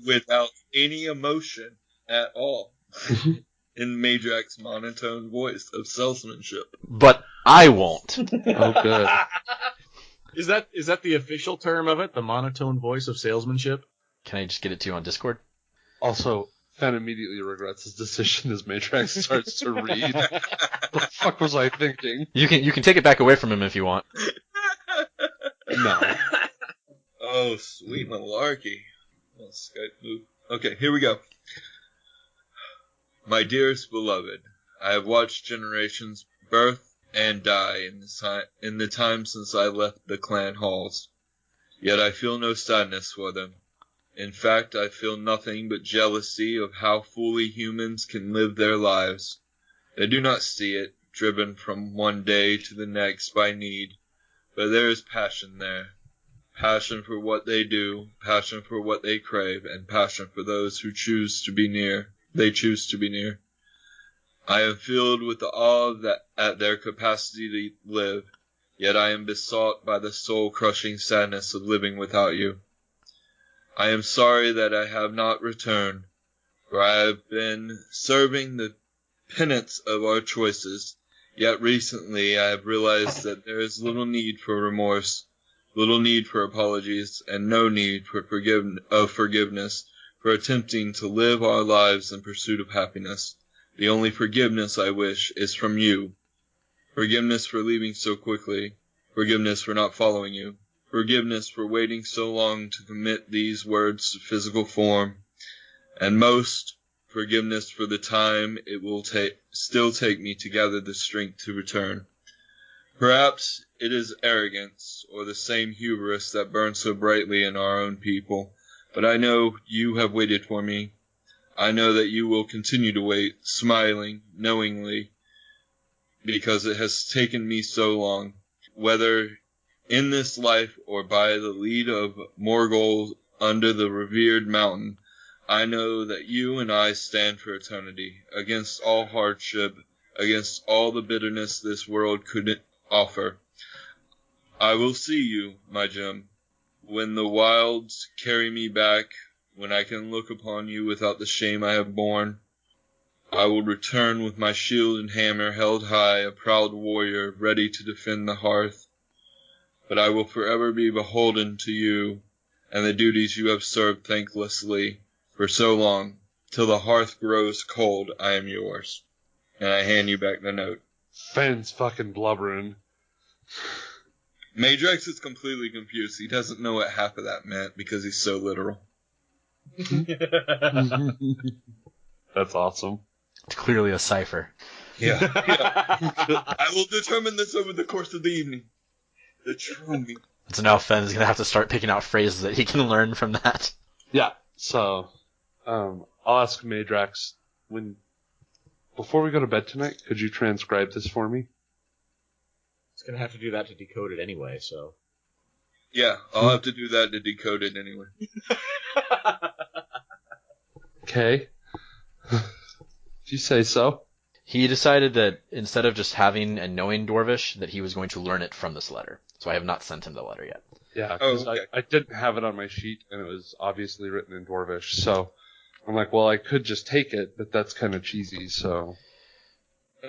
without any emotion at all in Meidrax's monotone voice of salesmanship. But I won't. Oh, good. Is that the official term of it? The monotone voice of salesmanship? Can I just get it to you on Discord? Also, Phen immediately regrets his decision as Meidrax starts to read. The fuck was I thinking? You can take it back away from him if you want. No. Oh, sweet malarkey. Oh, Skype move. Okay, here we go. My dearest beloved, I have watched generations birth and die in the time since I left the clan halls. Yet I feel no sadness for them. In fact, I feel nothing but jealousy of how fully humans can live their lives. They do not see it, driven from one day to the next by need, but there is passion there. Passion for what they do, passion for what they crave, and passion for those who choose to be near. They choose to be near. I am filled with the awe that at their capacity to live, yet I am besought by the soul-crushing sadness of living without you. I am sorry that I have not returned, for I have been serving the penance of our choices, yet recently I have realized that there is little need for remorse, little need for apologies, and no need for forgiveness for attempting to live our lives in pursuit of happiness. The only forgiveness I wish is from you. Forgiveness for leaving so quickly. Forgiveness for not following you. Forgiveness for waiting so long to commit these words to physical form. And most, forgiveness for the time it will still take me to gather the strength to return. Perhaps it is arrogance, or the same hubris that burns so brightly in our own people, but I know you have waited for me. I know that you will continue to wait, smiling, knowingly, because it has taken me so long, whether in this life or by the lead of Morgul under the revered mountain. I know that you and I stand for eternity, against all hardship, against all the bitterness this world could offer. I will see you, my gem, when the wilds carry me back, when I can look upon you without the shame I have borne. I will return with my shield and hammer held high, a proud warrior ready to defend the hearth. But I will forever be beholden to you and the duties you have served thanklessly for so long. Till the hearth grows cold, I am yours. And I hand you back the note. Phen's fucking blubbering. Meidrax is completely confused. He doesn't know what half of that meant because he's so literal. That's awesome. It's clearly a cipher. Yeah. I will determine this over the course of the evening. The true me. So now Phen's gonna have to start picking out phrases that he can learn from that. Yeah, so, I'll ask Meidrax, before we go to bed tonight, could you transcribe this for me? It's gonna have to do that to decode it anyway, so. Yeah, I'll have to do that to decode it anyway. Okay. If you say so. He decided that instead of just having and knowing Dwarvish, that he was going to learn it from this letter. So I have not sent him the letter yet. Yeah, Oh, because okay. I didn't have it on my sheet, and it was obviously written in Dwarvish, so I'm like, well, I could just take it, but that's kind of cheesy, so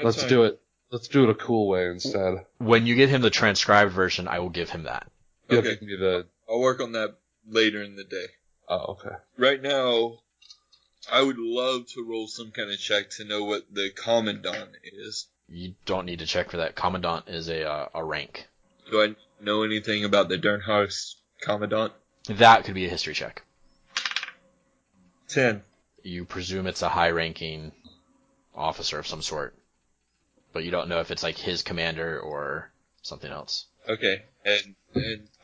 let's do it. Let's do it a cool way instead. When you get him the transcribed version, I will give him that. You Okay. have to do the... I'll work on that later in the day. Oh, okay. Right now, I would love to roll some kind of check to know what the Commandant is. You don't need to check for that. Commandant is a rank. Do I know anything about the Dernharst Commandant? That could be a history check. 10. You presume it's a high-ranking officer of some sort, but you don't know if it's like his commander or something else. Okay, and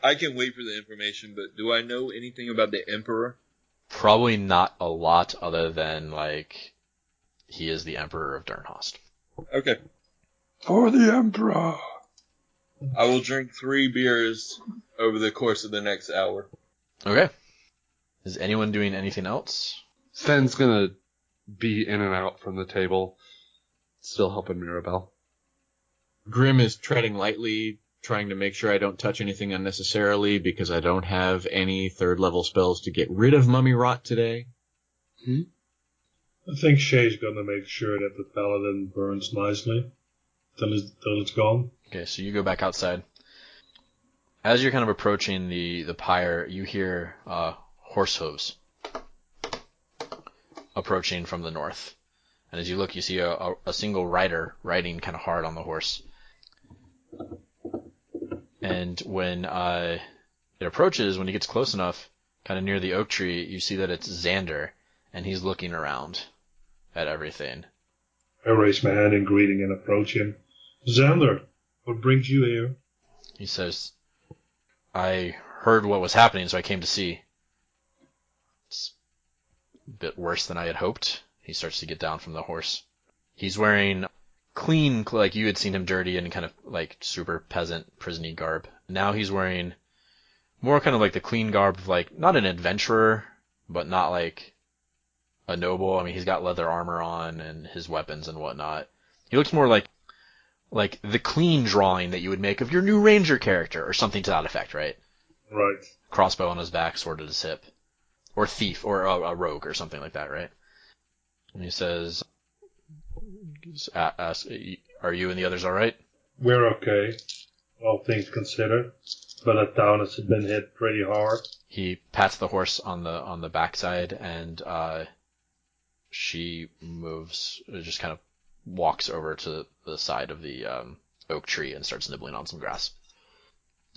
I can wait for the information, but do I know anything about the Emperor? Probably not a lot, other than like he is the Emperor of Dernhost. Okay. For the Emperor! I will drink 3 beers over the course of the next hour. Okay. Is anyone doing anything else? Phen's gonna be in and out from the table, still helping Mirabelle. Grim is treading lightly, trying to make sure I don't touch anything unnecessarily because I don't have any 3rd level spells to get rid of mummy rot today. I think Shae's gonna make sure that the paladin burns nicely till it's gone. Okay, so you go back outside. As you're kind of approaching the pyre, you hear horse hooves approaching from the north. And as you look, you see a single rider riding kind of hard on the horse. And when it approaches, when he gets close enough, kind of near the oak tree, you see that it's Xander, and he's looking around at everything. I raise my hand in greeting and approach him. Xander, what brings you here? He says, I heard what was happening, so I came to see. It's a bit worse than I had hoped. He starts to get down from the horse. He's wearing clean, like you had seen him dirty and kind of like super peasant, prison-y garb. Now he's wearing more kind of like the clean garb of like, not an adventurer, but not like a noble. I mean, he's got leather armor on and his weapons and whatnot. He looks more like the clean drawing that you would make of your new ranger character or something to that effect, right? Right. Crossbow on his back, sword at his hip. Or thief, or a rogue or something like that, right? And he says, are you and the others alright? We're okay, all things considered, but that town has been hit pretty hard. He pats the horse on the backside, and she moves, just kind of walks over to the side of the oak tree and starts nibbling on some grass.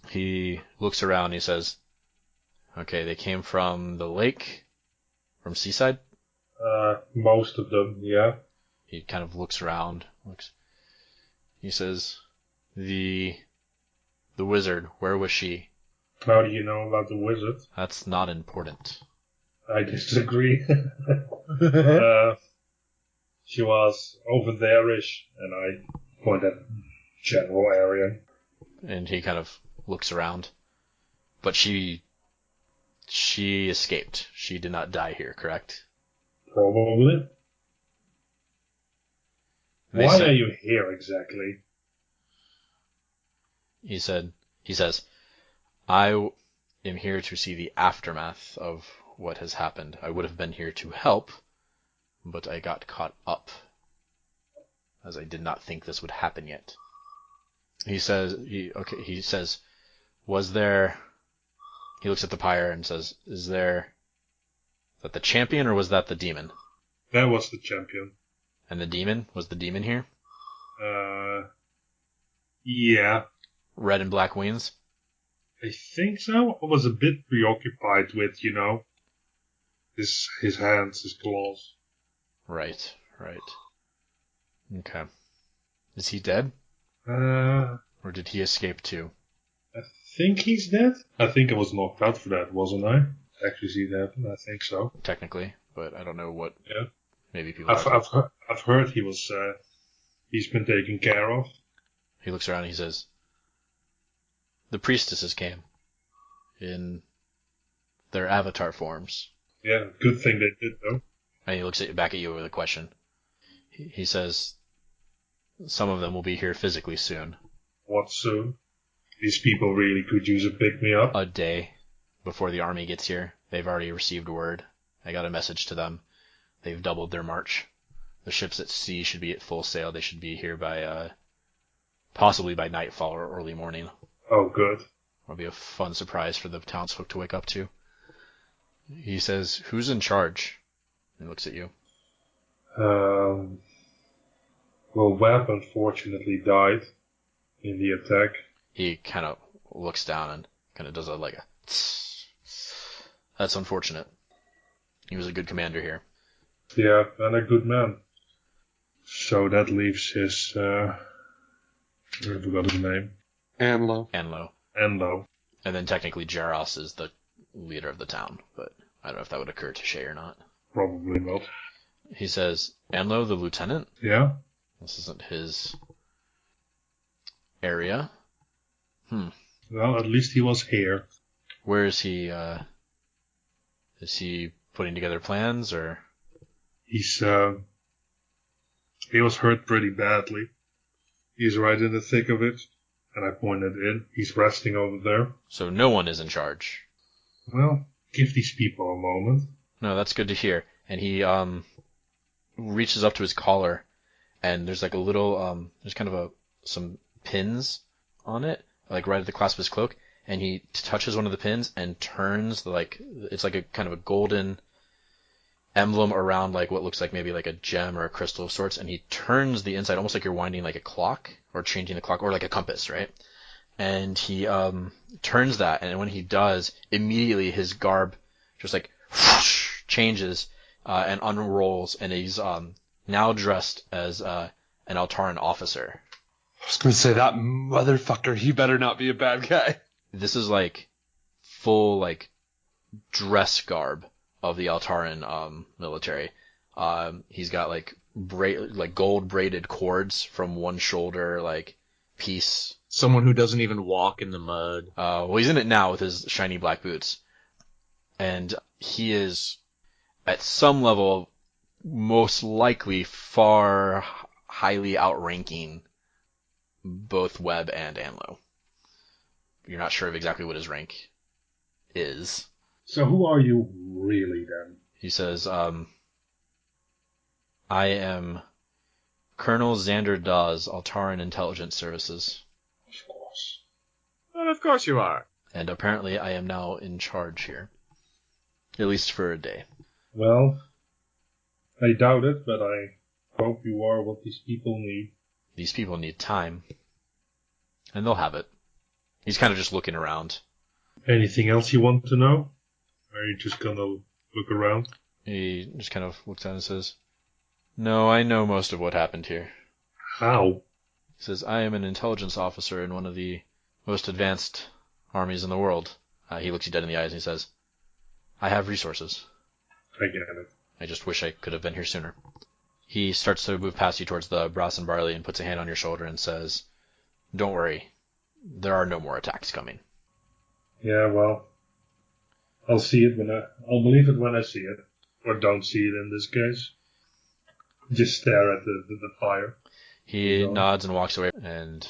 He looks around and he says, okay, they came from the lake? From Seaside? Most of them, yeah. He kind of looks around. He says, the wizard, where was she? How do you know about the wizard? That's not important. I disagree. She was over there-ish, and I point at general area. And he kind of looks around. But she escaped. She did not die here, correct? Probably. Why are you here exactly? He says, I am here to see the aftermath of what has happened. I would have been here to help, but I got caught up, as I did not think this would happen yet. He says, was there... He looks at the pyre and says, is that the champion or was that the demon? That was the champion. And the demon? Was the demon here? Yeah. Red and black wings? I think so. I was a bit preoccupied with, his hands, his claws. Right. Okay. Is he dead? I Or did he escape too? think he's dead. I think I was knocked out for that, wasn't I? Actually see that, I think so. Technically, but I don't know what. Yeah. Maybe people. I've heard he was. He's been taken care of. He looks around and he says, "The priestesses came in their avatar forms." Yeah, good thing they did though. And he looks back at you with a question. He says, "Some of them will be here physically soon." What soon? These people really could use a pick-me-up. A day before the army gets here. They've already received word. I got a message to them. They've doubled their march. The ships at sea should be at full sail. They should be here by, possibly by nightfall or early morning. Oh, good. It'll be a fun surprise for the townsfolk to wake up to. He says, "Who's in charge?" and looks at you. Well, Webb unfortunately died in the attack. He kind of looks down and kind of does a That's unfortunate. He was a good commander here. Yeah, and a good man. So that leaves his, I forgot his name. Anlo. Anlo. And then technically Jaros is the leader of the town, but I don't know if that would occur to Shae or not. Probably not. He says, Anlo, the lieutenant? Yeah? This isn't his area. Well, at least he was here. Where is he, is he putting together plans, or? He was hurt pretty badly. He's right in the thick of it, and I pointed in. He's resting over there. So no one is in charge. Well, give these people a moment. No, that's good to hear. And he, reaches up to his collar, and there's like a little, there's kind of some pins on it, like right at the clasp of his cloak, and he touches one of the pins and turns it's like a kind of a golden emblem around like what looks like maybe like a gem or a crystal of sorts, and he turns the inside almost like you're winding like a clock or changing the clock or like a compass, right? And he turns that, and when he does, immediately his garb just like whoosh, changes and unrolls, and he's now dressed as an Altaran officer. I was going to say, that motherfucker, he better not be a bad guy. This is like full like dress garb of the Altaran military. He's got like gold braided cords from one shoulder, like piece. Someone who doesn't even walk in the mud. Well, he's in it now with his shiny black boots, and he is at some level most likely far highly outranking both Webb and Anlo. You're not sure of exactly what his rank is. So who are you really then? He says, I am Colonel Xander Dawes, Altaran Intelligence Services. Of course. Well, of course you are. And apparently I am now in charge here. At least for a day. Well, I doubt it, but I hope you are what these people need. These people need time. And they'll have it. He's kind of just looking around. Anything else you want to know? Or are you just gonna look around? He just kind of looks down and says, No, I know most of what happened here. How? He says, I am an intelligence officer in one of the most advanced armies in the world. He looks you dead in the eyes and he says, I have resources. I get it. I just wish I could have been here sooner. He starts to move past you towards the brass and barley and puts a hand on your shoulder and says, Don't worry. There are no more attacks coming. Yeah, well, I'll believe it when I see it. Or don't see it in this case. Just stare at the fire. He nods and walks away and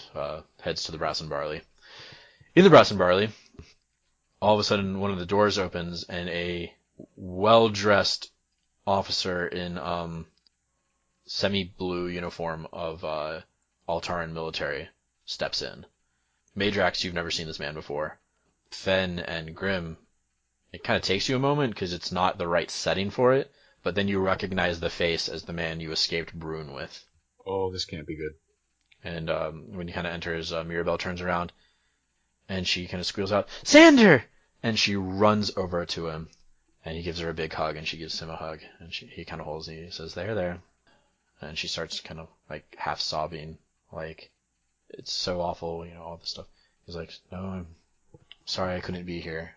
heads to the brass and barley. In the brass and barley, all of a sudden one of the doors opens and a well-dressed officer in semi-blue uniform of Altaran military steps in. Meidrax, you've never seen this man before. Phen and Grim, it kind of takes you a moment because it's not the right setting for it, but then you recognize the face as the man you escaped Bruin with. Oh, this can't be good. And when he kind of enters, Mirabelle turns around, and she kind of squeals out, Xander! And she runs over to him, and he gives her a big hug, and she gives him a hug, and he kind of holds you. He says, there. And she starts kind of like half sobbing, like, it's so awful, all this stuff. He's like, no, I'm sorry I couldn't be here.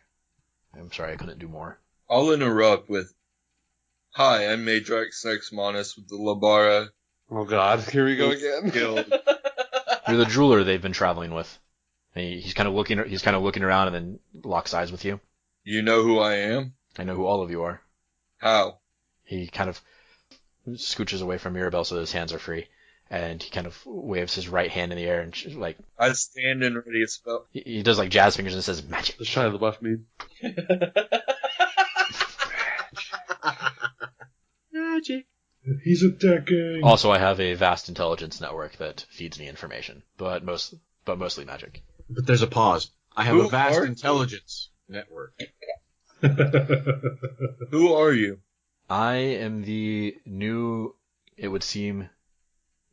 I'm sorry I couldn't do more. I'll interrupt with, Hi, I'm Meidrax Nexmanus with the Labara. Oh god, here we go again. Guild. You're the jeweler they've been traveling with. And he's kind of looking around and then locks eyes with you. You know who I am? I know who all of you are. How? He kind of scooches away from Mirabelle so that his hands are free. And he kind of waves his right hand in the air and like... I stand and ready to spell. He does like jazz fingers and says, magic. The Shia LaBeouf meme. Magic. He's attacking. Also, I have a vast intelligence network that feeds me information, but mostly magic. But there's a pause. I have Who a vast are you? intelligence network. Who are you? I am the new, it would seem,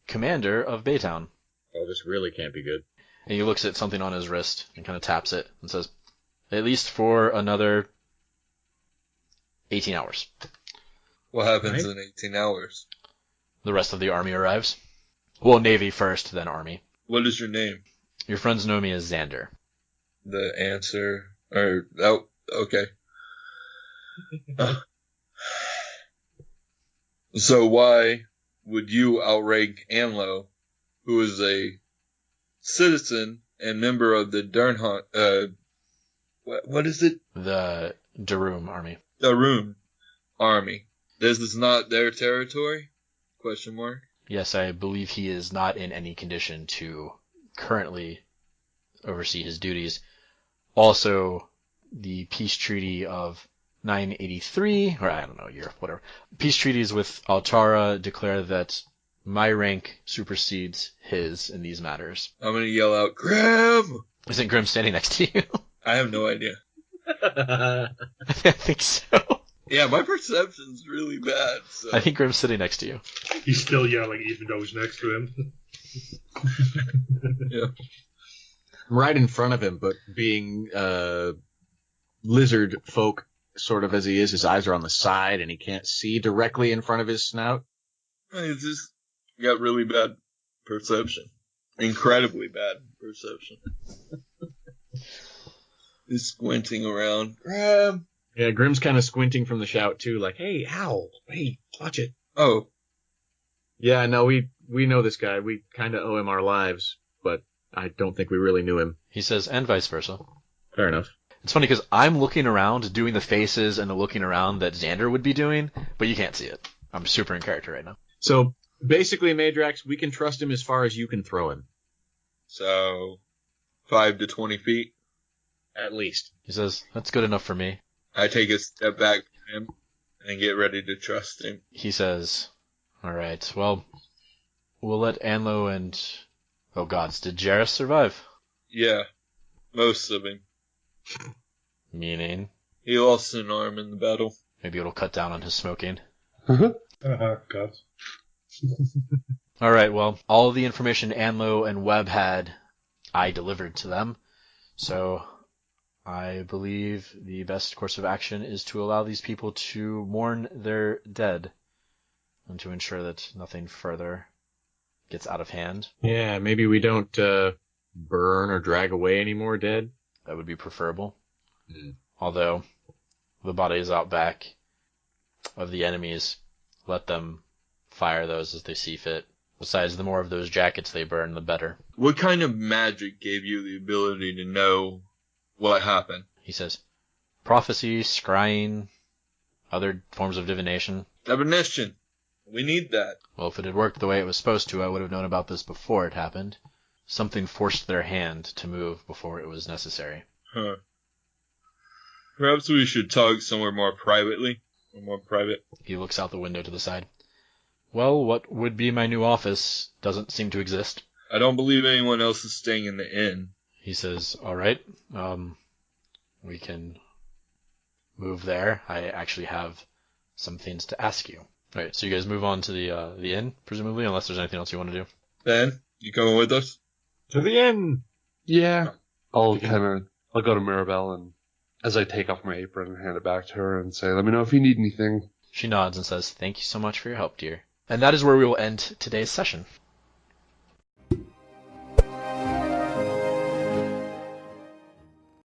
commander of Baytown. Oh, this really can't be good. And he looks at something on his wrist and kind of taps it and says, at least for another 18 hours. What happens Right. in 18 hours? The rest of the army arrives. Well, Navy first, then Army. What is your name? Your friends know me as Xander. The answer, or, oh, okay. So why would you outrank Anlo, who is a citizen and member of the what is it? The Darum Army. Darun army. This is not their territory? Question mark. Yes, I believe he is not in any condition to currently oversee his duties. Also, the peace treaty of 983, or I don't know, year, whatever. Peace treaties with Altara declare that my rank supersedes his in these matters. I'm gonna yell out, Graham! Isn't Grim standing next to you? I have no idea. I think so. Yeah, my perception's really bad, so. I think Grim's sitting next to you. He's still yelling even though he's next to him. Yeah. I'm right in front of him, but being lizard folk sort of as he is, his eyes are on the side and he can't see directly in front of his snout. I just got really bad perception. Incredibly bad perception. He's squinting around. Graham! Yeah, Grim's kind of squinting from the shout too, like, hey, owl, hey, watch it. Oh, Yeah, no, we know this guy. We kind of owe him our lives, but I don't think we really knew him. He says, and vice versa. Fair enough. It's funny because I'm looking around, doing the faces and the looking around that Xander would be doing, but you can't see it. I'm super in character right now. So basically, Meidrax, we can trust him as far as you can throw him. so 5 to 20 feet. At least. He says, that's good enough for me. I take a step back from him and get ready to trust him. He says, all right, well, we'll let Anlo and, oh gods, did Jarrus survive? Yeah, most of him. Meaning, He lost an arm in the battle. maybe it'll cut down on his smoking. God. All right, well, all of the information Anlo and Webb had, I delivered to them. So I believe the best course of action is to allow these people to mourn their dead and to ensure that nothing further gets out of hand. Yeah, maybe we don't burn or drag away any more dead. That would be preferable. Mm. Although the bodies out back of the enemies, let them fire those as they see fit. Besides, the more of those jackets they burn, the better. What kind of magic gave you the ability to know what happened? He says, prophecy, scrying, other forms of divination. Divination. We need that. Well, if it had worked the way it was supposed to, I would have known about this before it happened. Something forced their hand to move before it was necessary. Huh. Perhaps we should talk somewhere more privately. Or more private. He looks out the window to the side. Well, what would be my new office doesn't seem to exist. I don't believe anyone else is staying in the inn. He says, all right, we can move there. I actually have some things to ask you. All right, so you guys move on to the inn, presumably, unless there's anything else you want to do. Ben, you coming with us? To the inn! Yeah. I'll go to Mirabelle, and as I take off my apron and hand it back to her and say, let me know if you need anything. She nods and says, thank you so much for your help, dear. And that is where we will end today's session.